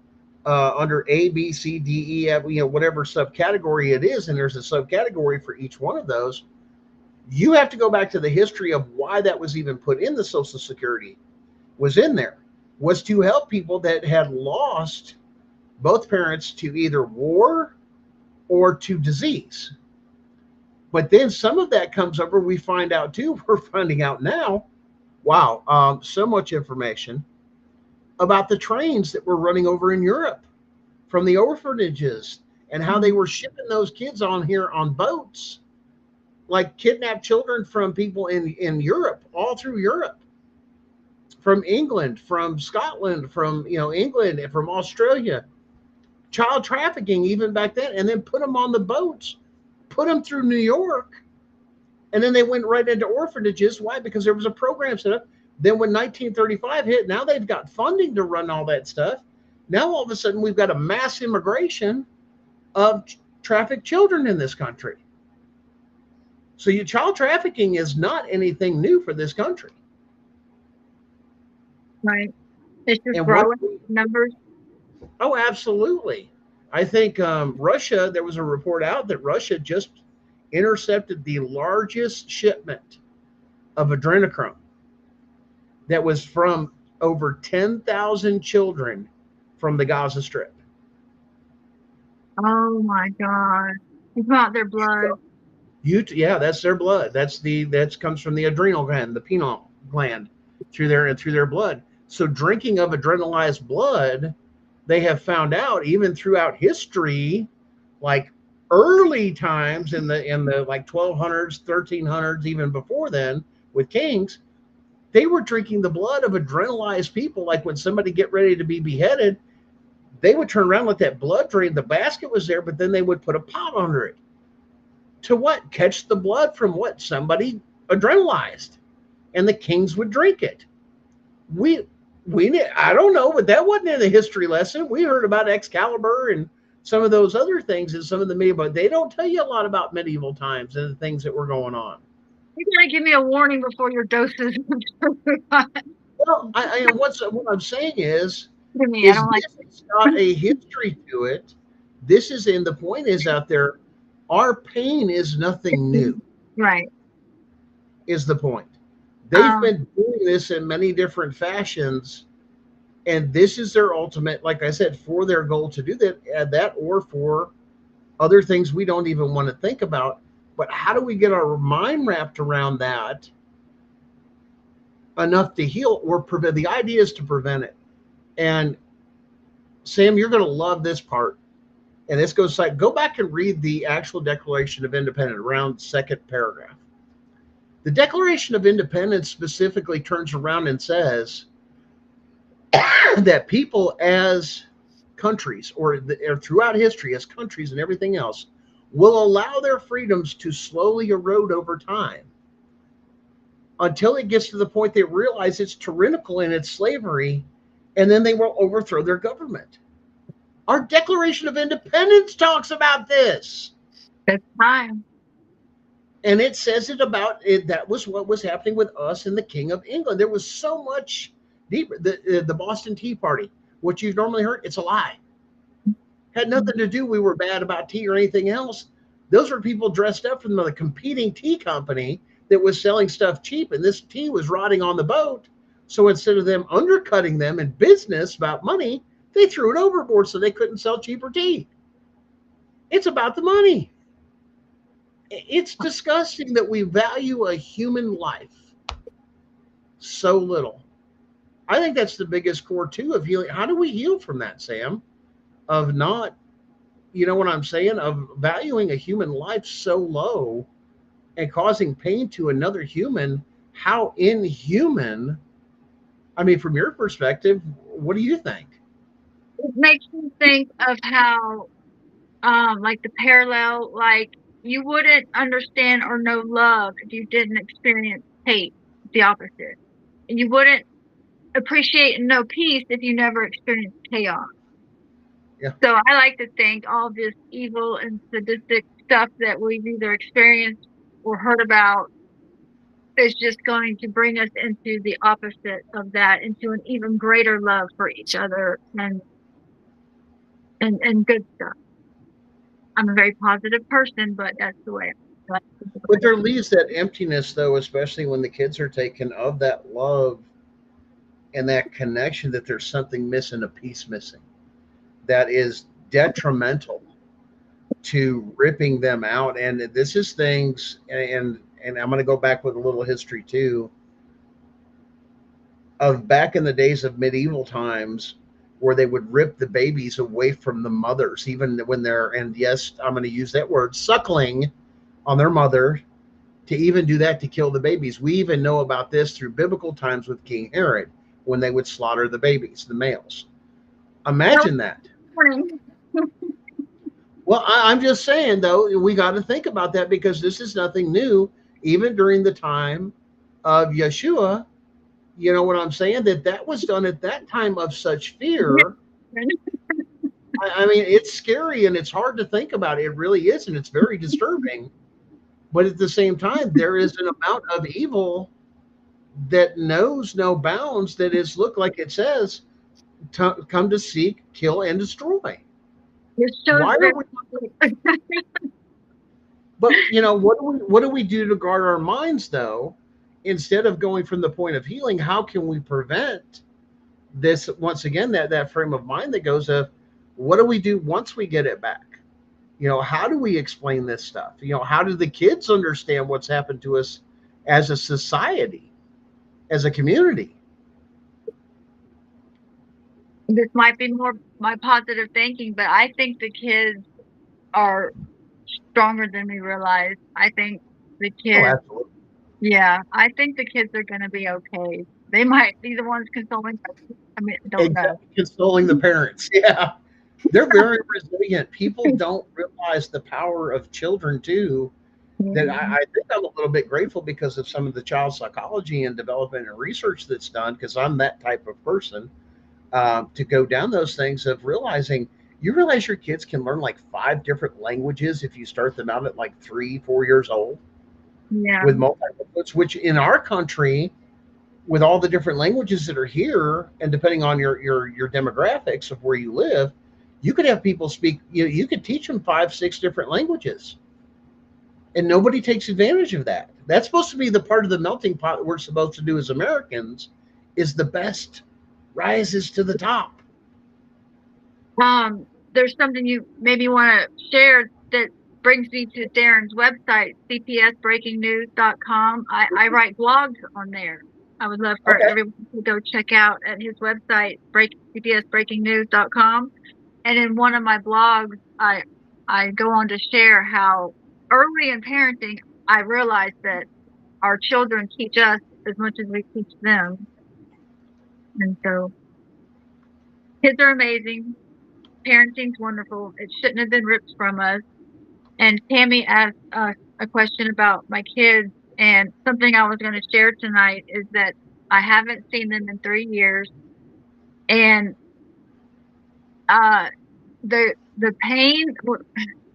under A, B, C, D, E, F, you know, whatever subcategory it is, and there's a subcategory for each one of those. You have to go back to the history of why that was even put in the Social Security, was in there, was to help people that had lost both parents to either war or to disease. But then some of that comes over, we find out too, we're finding out now, wow, so much information about the trains that were running over in Europe from the orphanages and how they were shipping those kids on here on boats, like kidnapped children from people in Europe, all through Europe, from England, from Scotland, from, you know, England, and from Australia, child trafficking even back then, and then put them on the boats, put them through New York, and then they went right into orphanages. Why? Because there was a program set up. Then when 1935 hit, now they've got funding to run all that stuff. Now all of a sudden we've got a mass immigration of trafficked children in this country. So your child trafficking is not anything new for this country. Right. It's just And growing numbers. Oh, absolutely. I think Russia, there was a report out that Russia just intercepted the largest shipment of adrenochrome that was from over 10,000 children from the Gaza Strip. Oh my God. It's not their blood. Yeah, that's their blood. That comes from the adrenal gland, the pineal gland, through their blood. So drinking of adrenalized blood, they have found out even throughout history, like early times in the like 1200s, 1300s, even before then with kings, they were drinking the blood of adrenalized people. Like when somebody get ready to be beheaded, they would turn around and let that blood drain. The basket was there, but then they would put a pot under it. To what? Catch the blood from what? Somebody adrenalized. And the kings would drink it. I don't know, but that wasn't in the history lesson. We heard about Excalibur and some of those other things in some of the medieval, but they don't tell you a lot about medieval times and the things that were going on. You gotta give me a warning before your doses. Well, what I'm saying is it's got a history to it. The point is out there, our pain is nothing new. Right. is the point. They've Um, been doing this in many different fashions, and this is their ultimate, like I said, for their goal to do that or for other things we don't even want to think about. But how do we get our mind wrapped around that enough to heal or prevent? The idea is to prevent it. And Sam, you're going to love this part. And this goes like, go back and read the actual Declaration of Independence, around second paragraph. The Declaration of Independence specifically turns around and says that people as countries, or throughout history as countries and everything else, will allow their freedoms to slowly erode over time until it gets to the point they realize it's tyrannical and it's slavery, and then they will overthrow their government. Our Declaration of Independence talks about this. it's time. And it says it about it. That was what was happening with us and the King of England. There was so much deeper. The Boston Tea Party, what you've normally heard, it's a lie. Had nothing to do. We were bad about tea or anything else. Those were people dressed up from the competing tea company that was selling stuff cheap, and this tea was rotting on the boat. So instead of them undercutting them in business about money, they threw it overboard so they couldn't sell cheaper tea. It's about the money. It's disgusting that we value a human life so little. I think that's the biggest core too of healing. How do we heal from that, Sam? Of not, you know what I'm saying? Of valuing a human life so low and causing pain to another human. How inhuman. I mean, from your perspective, what do you think? It makes me think of how, like the parallel, like you wouldn't understand or know love if you didn't experience hate, the opposite. And you wouldn't appreciate and know peace if you never experienced chaos. Yeah. So I like to think all this evil and sadistic stuff that we've either experienced or heard about is just going to bring us into the opposite of that, into an even greater love for each other and good stuff. I'm a very positive person, but that's the way I like to think But about there leaves that emptiness, though, especially when the kids are taken of that love and that connection, that there's something missing, a piece missing that is detrimental to ripping them out. And this is things, and I'm going to go back with a little history too, of back in the days of medieval times where they would rip the babies away from the mothers, even when they're, and yes, I'm going to use that word, suckling on their mother, to even do that to kill the babies. We even know about this through biblical times with King Herod, when they would slaughter the babies, the males. Imagine that. it. Well, I'm just saying, though, we got to think about that because this is nothing new. Even during the time of Yeshua, you know what I'm saying? That was done at that time of such fear. I mean, it's scary and it's hard to think about. It really is, and it's very disturbing. But at the same time, there is an amount of evil that knows no bounds, that is, look, like it says, come to seek, kill, and destroy. This shows Why are we? that But you know, what do we do to guard our minds, though? Instead of going from the point of healing, how can we prevent this? Once again, that frame of mind that goes of, what do we do once we get it back? You know, how do we explain this stuff? You know, how do the kids understand what's happened to us as a society, as a community? this might be more my positive thinking, but I think the kids are stronger than we realize. I think the Oh, kids, absolutely. yeah, I think the kids are going to be okay. They might be the ones consoling us. I mean, I don't know. Exactly. Consoling the parents. Yeah. They're very resilient. People don't realize the power of children, too. That I think I'm a little bit grateful because of some of the child psychology and development and research that's done, because I'm that type of person, to go down those things of realizing, you realize your kids can learn like 5 different languages if you start them out at like 3, 4 years old Yeah, with multilinguals, which in our country, with all the different languages that are here, and depending on your demographics of where you live, you could have people speak. You could teach them 5, 6 different languages. And nobody takes advantage of that. That's supposed to be the part of the melting pot that we're supposed to do as Americans, is the best rises to the top. There's something you maybe want to share that brings me to Darren's website, cpsbreakingnews.com. I write blogs on there. I would love for Okay. everyone to go check out at his website, cpsbreakingnews.com. And in one of my blogs, I go on to share how early in parenting, I realized that our children teach us as much as we teach them. And so kids are amazing. Parenting's wonderful. It shouldn't have been ripped from us. And Tammy asked a question about my kids, and something I was going to share tonight is that I haven't seen them in 3 years, and uh, the pain,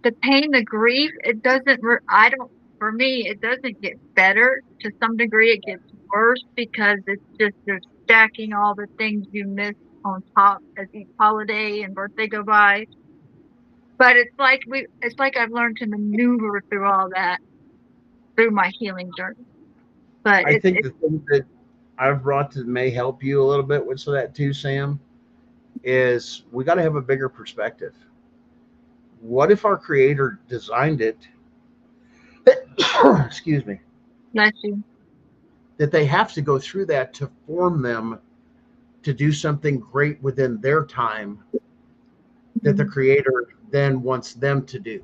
the grief, it doesn't. I don't. For me, it doesn't get better. To some degree, it gets worse because it's just they're stacking all the things you miss on top as each holiday and birthday go by. But it's like I've learned to maneuver through all that through my healing journey. But I think the thing that I've brought to may help you a little bit with so that too, Sam, is we got to have a bigger perspective. What if our creator designed it, excuse me, bless you. that they have to go through that to form them to do something great within their time that the creator then wants them to do.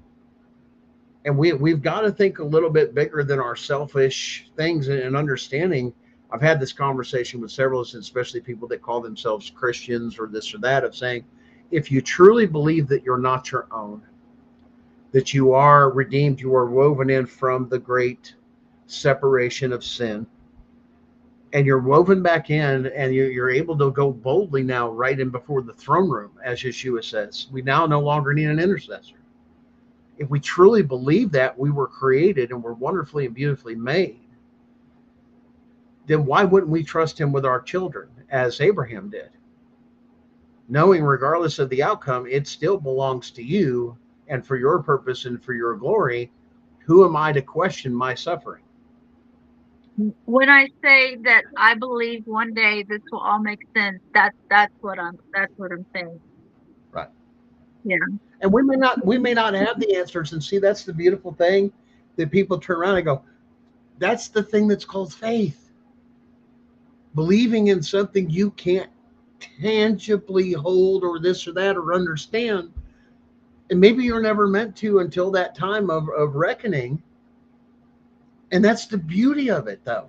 And we've got to think a little bit bigger than our selfish things and understanding. I've had this conversation with several, especially people that call themselves Christians or this or that, of saying, if you truly believe that you're not your own, that you are redeemed, you are woven in from the great separation of sin, and you're woven back in, and you're able to go boldly now right in before the throne room, as Yeshua says. We now no longer need an intercessor. If we truly believe that we were created and we're wonderfully and beautifully made, then why wouldn't we trust him with our children as Abraham did? Knowing regardless of the outcome, it still belongs to you and for your purpose and for your glory. Who am I to question my suffering? When I say that I believe one day this will all make sense, that's what I'm saying. Right. Yeah. And we may not have the answers. And see, that's the beautiful thing, that people turn around and go, that's the thing that's called faith. Believing in something you can't tangibly hold or this or that or understand. And maybe you're never meant to until that time of reckoning. And that's the beauty of it, though.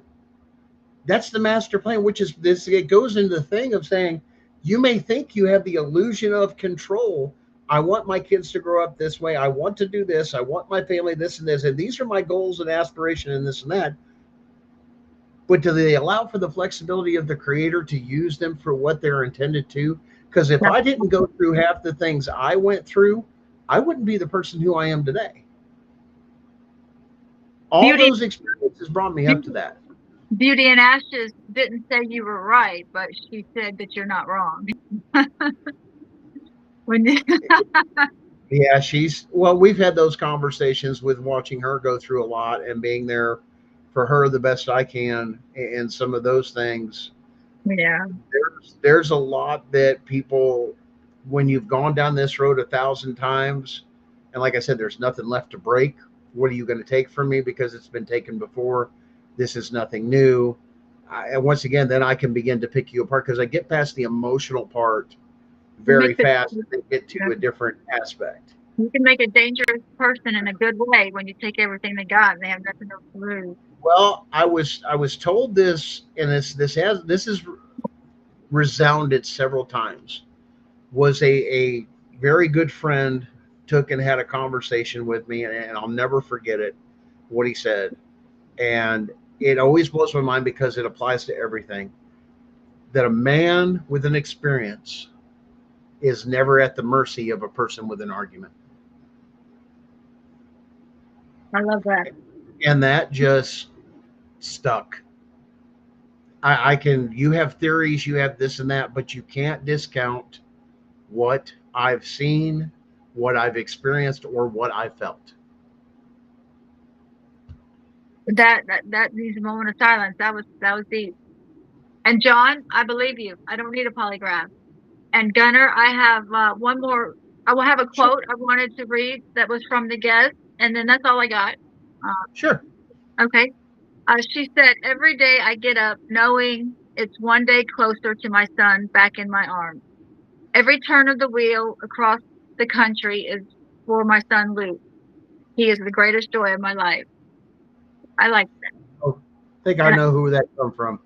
That's the master plan, which is this. It goes into the thing of saying, you may think you have the illusion of control. I want my kids to grow up this way. I want to do this. I want my family this and this. And these are my goals and aspiration and this and that. But do they allow for the flexibility of the creator to use them for what they're intended to? Because if I didn't go through half the things I went through, I wouldn't be the person who I am today. All Beauty, those experiences brought me up to that. Beauty and Ashes didn't say you were right, but she said that you're not wrong. when you, Yeah, well, we've had those conversations with watching her go through a lot and being there for her the best I can and some of those things. yeah. There's a lot that people, when you've gone down this road 1,000 times, and like I said, there's nothing left to break. What are you going to take from me because it's been taken before? This is nothing new. And once again, then I can begin to pick you apart because I get past the emotional part very fast and then get to a different aspect. You can make a dangerous person in a good way when you take everything they got and they have nothing else to lose. Well, I was told this, and this has resounded several times. Was a very good friend took and had a conversation with me, and I'll never forget it. What he said, and it always blows my mind because it applies to everything. That a man with an experience is never at the mercy of a person with an argument. I love that. And that just stuck. You have theories, you have this and that, but you can't discount what I've seen, what I've experienced, or what I felt. That needs a moment of silence. That was deep. And John, I believe you. I don't need a polygraph. And Gunnar, I have one more. I will have a Sure. quote I wanted to read that was from the guest, and then that's all I got. Sure. Okay. She said, "Every day I get up knowing it's one day closer to my son back in my arms. Every turn of the wheel across the country is for my son Luke. He is the greatest joy of my life." I like Oh, I think I that. know who that come from,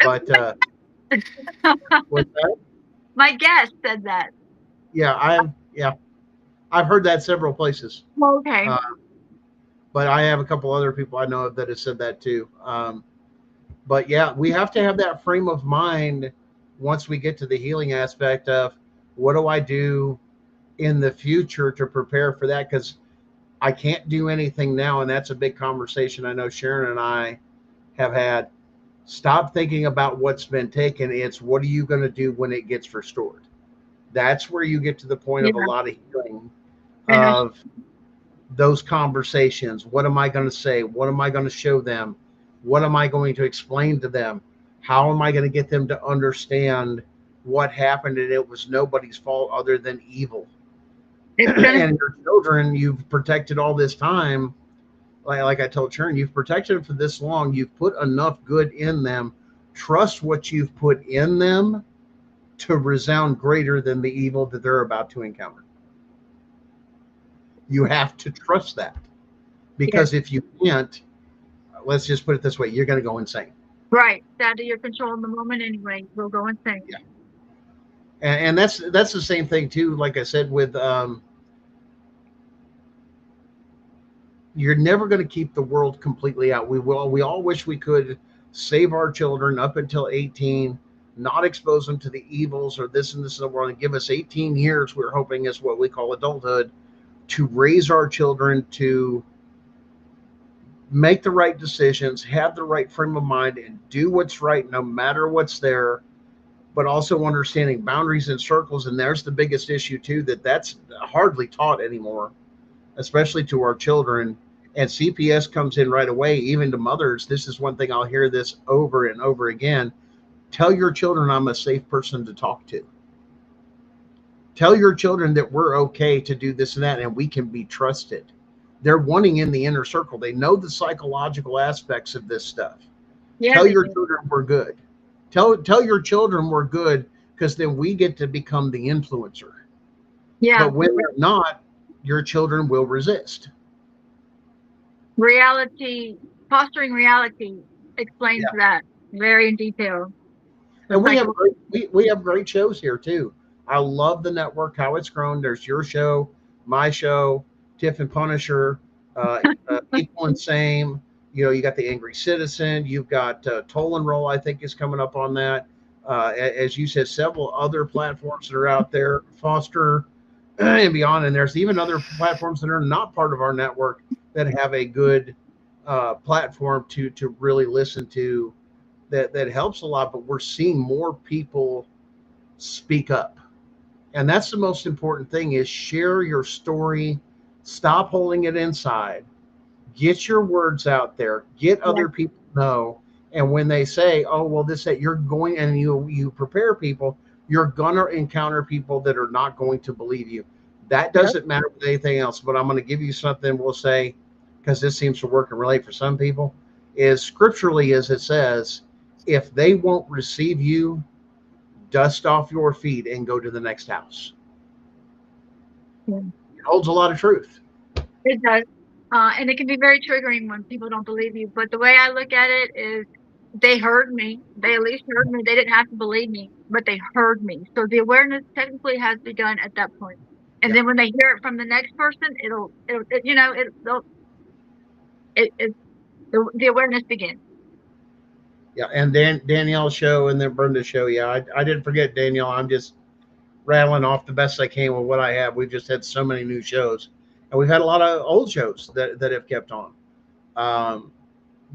but And what's that? my guest said that. Yeah, I've heard that several places. Okay. Uh, but I have a couple other people I know of that have said that too. But yeah, we have to have that frame of mind once we get to the healing aspect of what do I do in the future to prepare for that? Because I can't do anything now. And that's a big conversation I know Sharon and I have had. Stop thinking about what's been taken. It's what are you going to do when it gets restored? That's where you get to the point Yeah. of a lot of healing And I, of those conversations. What am I going to say? What am I going to show them? What am I going to explain to them? How am I going to get them to understand what happened and it was nobody's fault other than evil? it's gonna. And your children, you've protected all this time. Like I told Sharon, you've protected them for this long. You've put enough good in them. Trust what you've put in them to resound greater than the evil that they're about to encounter. You have to trust that. Yeah. Because if you can't, let's just put it this way, you're going to go insane. Right. It's out of your control in the moment anyway. We'll go insane. Yeah. And that's the same thing too. Like I said, with you're never going to keep the world completely out. We all wish we could save our children up until 18, not expose them to the evils or this and this in the world, and give us 18 years. We're hoping is what we call adulthood to raise our children to make the right decisions, have the right frame of mind, and do what's right no matter what's there, but also understanding boundaries and circles. And there's the biggest issue too, that's hardly taught anymore, especially to our children. And CPS comes in right away, even to mothers. This is one thing I'll hear this over and over again. Tell your children I'm a safe person to talk to. Tell your children that we're okay to do this and that, and we can be trusted. They're wanting in the inner circle. They know the psychological aspects of this stuff. Yeah. Tell They your do. children we're good. Tell your children we're good, because then we get to become the influencer. Yeah. But when they're not, your children will resist. Reality, fostering reality explains Yeah. that very in detail. The And cycle. we have great shows here too. I love the network, how it's grown. There's your show, my show, Tiff and Punisher, Equal and Same. You know, you got the Angry Citizen. You've got Toll and Roll, I think, is coming up on that. As you said, several other platforms that are out there, Foster and beyond. And there's even other platforms that are not part of our network that have a good platform to really listen to that helps a lot. But we're seeing more people speak up, and that's the most important thing: is share your story. Stop holding it inside. Get your words out there. Get Yeah. other people to know. And when they say, "Oh, well, this that," you're going and you prepare people. You're gonna encounter people that are not going to believe you. That Yep. doesn't matter with anything else. But I'm going to give you something. We'll say, because this seems to work and relate for some people, is scripturally as it says, if they won't receive you, dust off your feet and go to the next house. Yeah. It holds a lot of truth. It does. And it can be very triggering when people don't believe you. But the way I look at it is they heard me. They at least heard me. They didn't have to believe me, but they heard me. So the awareness technically has begun at that point. And Yeah. then when they hear it from the next person, the awareness begins. Yeah. And Danielle's show and then Brenda's show. Yeah. I didn't forget Danielle. I'm just rattling off the best I can with what I have. We've just had so many new shows, and we've had a lot of old shows that have kept on. Um,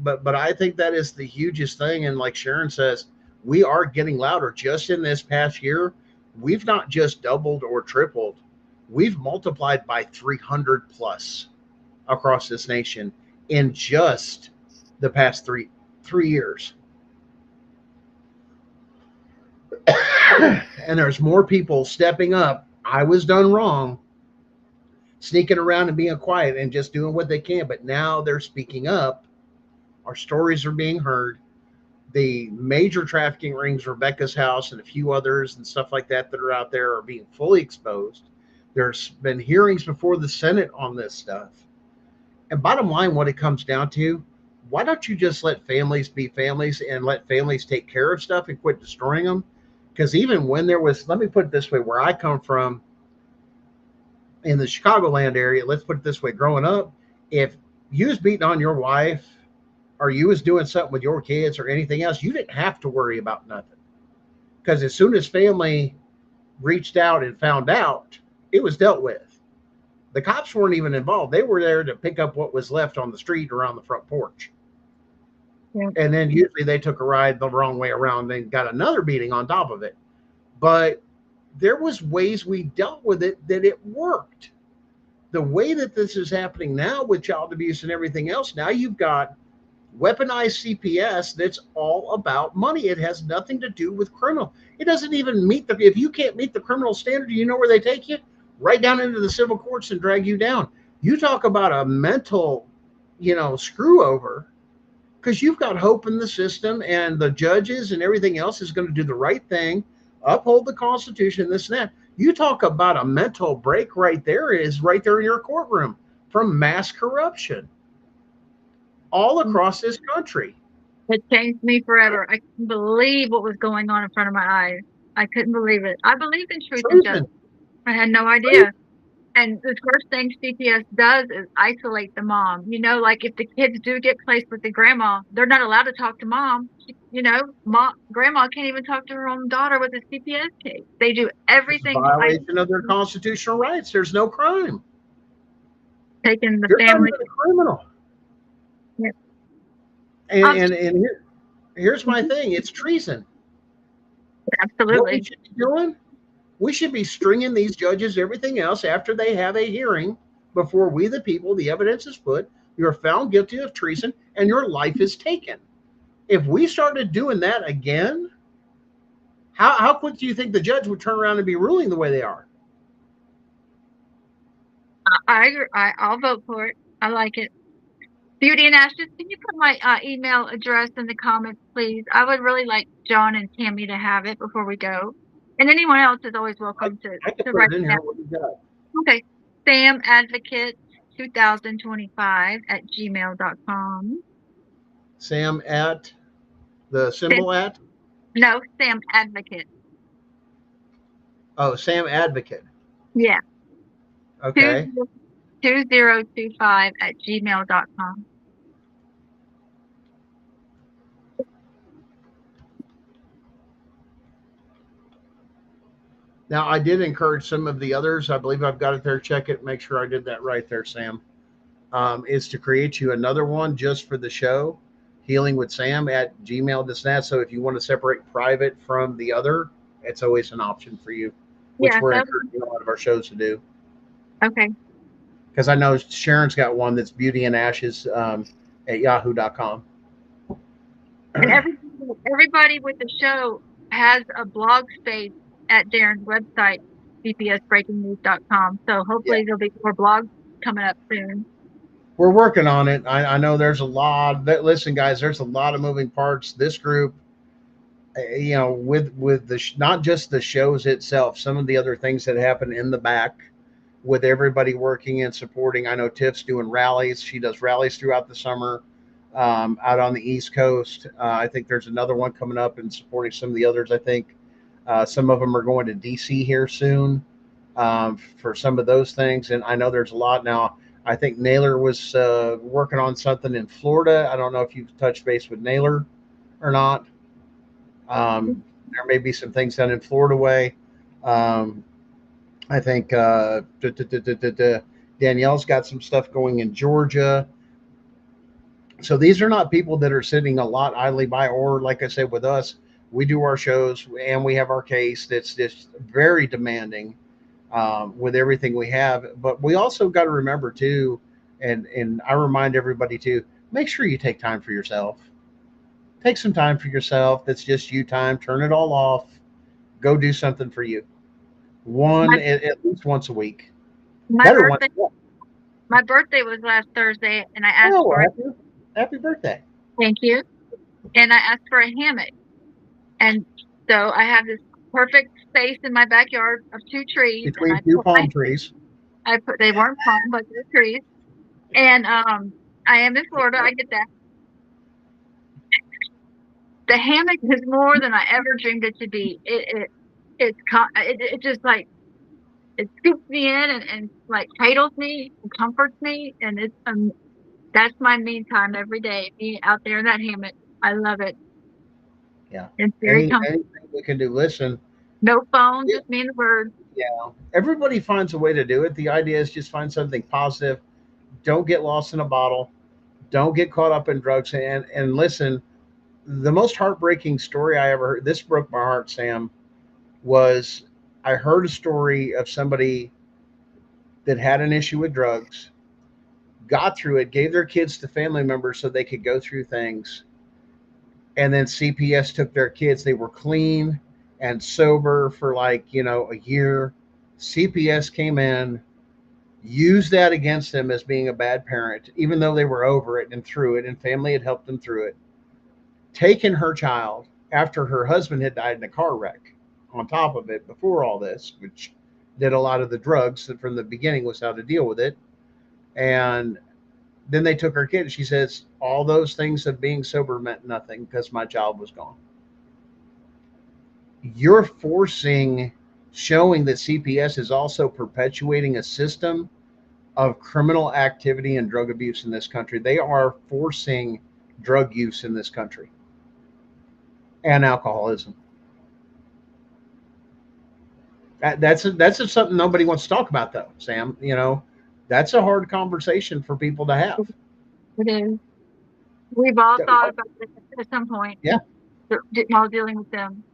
but I think that is the hugest thing. And like Sharon says, we are getting louder. Just in this past year, we've not just doubled or tripled, we've multiplied by 300 plus across this nation in just the past three years. And there's more people stepping up. I was done wrong, sneaking around and being quiet and just doing what they can. But now they're speaking up. Our stories are being heard. The major trafficking rings, Rebecca's house and a few others and stuff like that that are out there, are being fully exposed. There's been hearings before the Senate on this stuff. And bottom line, what it comes down to, why don't you just let families be families and let families take care of stuff and quit destroying them? Because even when there was, let me put it this way, where I come from in the Chicagoland area, let's put it this way, growing up, if you was beating on your wife or you was doing something with your kids or anything else, you didn't have to worry about nothing. Because as soon as family reached out and found out, it was dealt with. The cops weren't even involved. They were there to pick up what was left on the street or on the front porch. Yeah. And then usually they took a ride the wrong way around and got another beating on top of it. But there was ways we dealt with it that it worked. The way that this is happening now with child abuse and everything else, now you've got weaponized CPS that's all about money. It has nothing to do with criminal. It doesn't even meet if you can't meet the criminal standard, you know where they take you? Right down into the civil courts and drag you down. You talk about a mental, screw over, because you've got hope in the system and the judges and everything else is going to do the right thing, uphold the Constitution, this and that. You talk about a mental break right there is right there in your courtroom from mass corruption all across this country. It changed me forever. I couldn't believe what was going on in front of my eyes. I couldn't believe it. I believed in truth and justice. I had no idea. And the first thing CPS does is isolate the mom. Like if the kids do get placed with the grandma, they're not allowed to talk to mom. Grandma can't even talk to her own daughter with a CPS case. They do everything. It's a violation of their constitutional rights. There's no crime. Taking the You're family. not a criminal. Yeah. And here's my thing. It's treason. Absolutely. What we should be doing, we should be stringing these judges, everything else, after they have a hearing, before we, the people, the evidence is put, you're found guilty of treason, and your life is taken. If we started doing that again, how quick do you think the judge would turn around and be ruling the way they are? I agree. I'll vote for it. I like it. Beauty and Ashes, can you put my email address in the comments, please? I would really like John and Tammy to have it before we go. And anyone else is always welcome to it write in it here. down. What do you got? Okay. Sam Advocate 2025 at gmail.com. Sam at the symbol at? No, Sam Advocate. Oh, Sam Advocate. Yeah. Okay. 2025 at gmail.com. Now, I did encourage some of the others. I believe I've got it there. Check it. Make sure I did that right there, Sam. Is to create you another one just for the show, Healing with Sam at gmail.com. So if you want to separate private from the other, it's always an option for you, which we're encouraging a lot of our shows to do. Okay. Because I know Sharon's got one that's Beauty and Ashes at yahoo.com. And everybody with the show has a blog space at Darren's website, cpsbreakingnews.com. So hopefully there'll be more blogs coming up soon. We're working on it. I know there's a lot. Listen, guys, there's a lot of moving parts. This group, with the not just the shows itself, some of the other things that happen in the back, with everybody working and supporting. I know Tiff's doing rallies. She does rallies throughout the summer out on the East Coast. I think there's another one coming up and supporting some of the others. I think some of them are going to DC here soon for some of those things. And I know there's a lot now. I think Naylor was working on something in Florida. I don't know if you've touched base with Naylor or not. There may be some things done in Florida way. I think Danielle's got some stuff going in Georgia. So these are not people that are sitting a lot idly by, or like I said, with us, we do our shows and we have our case that's just very demanding with everything we have. But we also got to remember too, and I remind everybody too, make sure you take time for yourself. Take some time for yourself. That's just you time. Turn it all off. Go do something for you. My At least once a week. my Better once birthday a month. my birthday was last Thursday, and I asked Oh, for well, a happy birthday. thank you, and I asked for a hammock. And so I have this perfect space in my backyard of 2 trees, and Between two palm trees. I put they weren't palm, but they're trees. And I am in Florida. I get that. The hammock is more than I ever dreamed it to be. It just like it scoops me in and like cradles me and comforts me, and that's my me time every day. Me out there in that hammock. I love it. Yeah. It's very comfortable. Anything we can do. Listen, No phone, yeah, just me and the birds. yeah. Everybody finds a way to do it. The idea is just find something positive. Don't get lost in a bottle. Don't get caught up in drugs. And listen, the most heartbreaking story I ever heard, this broke my heart, Sam, was I heard a story of somebody that had an issue with drugs, got through it, gave their kids to family members so they could go through things. And then CPS took their kids. They were clean and sober for a year. CPS came in, used that against them as being a bad parent, even though they were over it and through it, and family had helped them through it. Taken her child after her husband had died in a car wreck on top of it before all this, which did a lot of the drugs that from the beginning was how to deal with it. And then they took her kid. She says, all those things of being sober meant nothing because my child was gone. You're showing that CPS is also perpetuating a system of criminal activity and drug abuse in this country. They are forcing drug use in this country and alcoholism. That's something nobody wants to talk about, though, Sam. That's a hard conversation for people to have. It is. We've all thought about this at some point. Yeah. While dealing with them.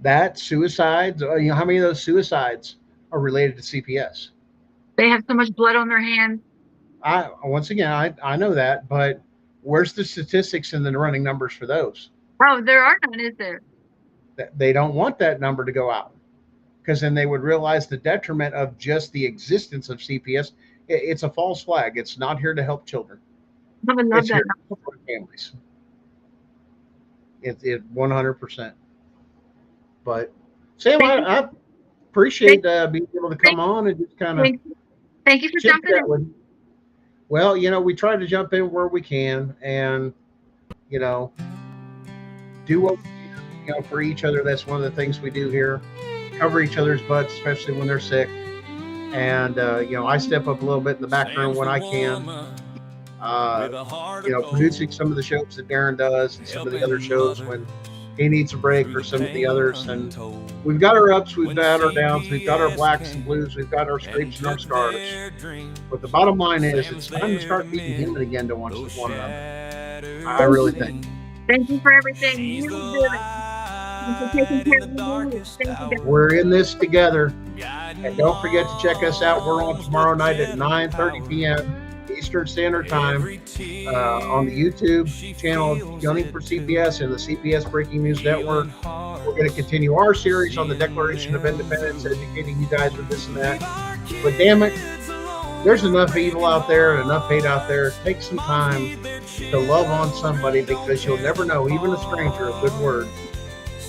That suicides, how many of those suicides are related to CPS? They have so much blood on their hands. I know that, but where's the statistics and the running numbers for those? Oh, there are none, is there? They don't want that number to go out because then they would realize the detriment of just the existence of CPS. It's a false flag. It's not here to help children. I would love It's that. here to support families. It 100%. But Sam, I appreciate being able to come on and just kind of thank you for jumping in. Well, we try to jump in where we can and do what we can, for each other. That's one of the things we do here. Cover each other's butts, especially when they're sick. And I step up a little bit in the background when I can. Producing some of the shows that Darren does and some of the other shows when he needs a break or some of the others. And we've got our ups, we've got our downs, we've got our blacks and blues, we've got our scrapes and our scars. But the bottom line is it's time to start being human again to one another. I really think. Thank you for everything you do. For taking care of me. Thank you. We're in this together. And don't forget to check us out. We're on tomorrow night at 9:30 p.m. Eastern Standard Time on the YouTube channel of Gunning for CPS and the CPS Breaking News Network. We're going to continue our series on the Declaration of Independence, educating you guys with this and that. But damn it, there's enough evil out there and enough hate out there. Take some time to love on somebody because you'll never know, even a stranger, a good word.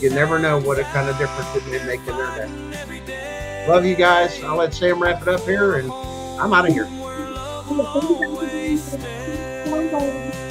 You never know what a kind of difference it may make in their day. Love you guys. I'll let Sam wrap it up here, and I'm out of here. Thank you.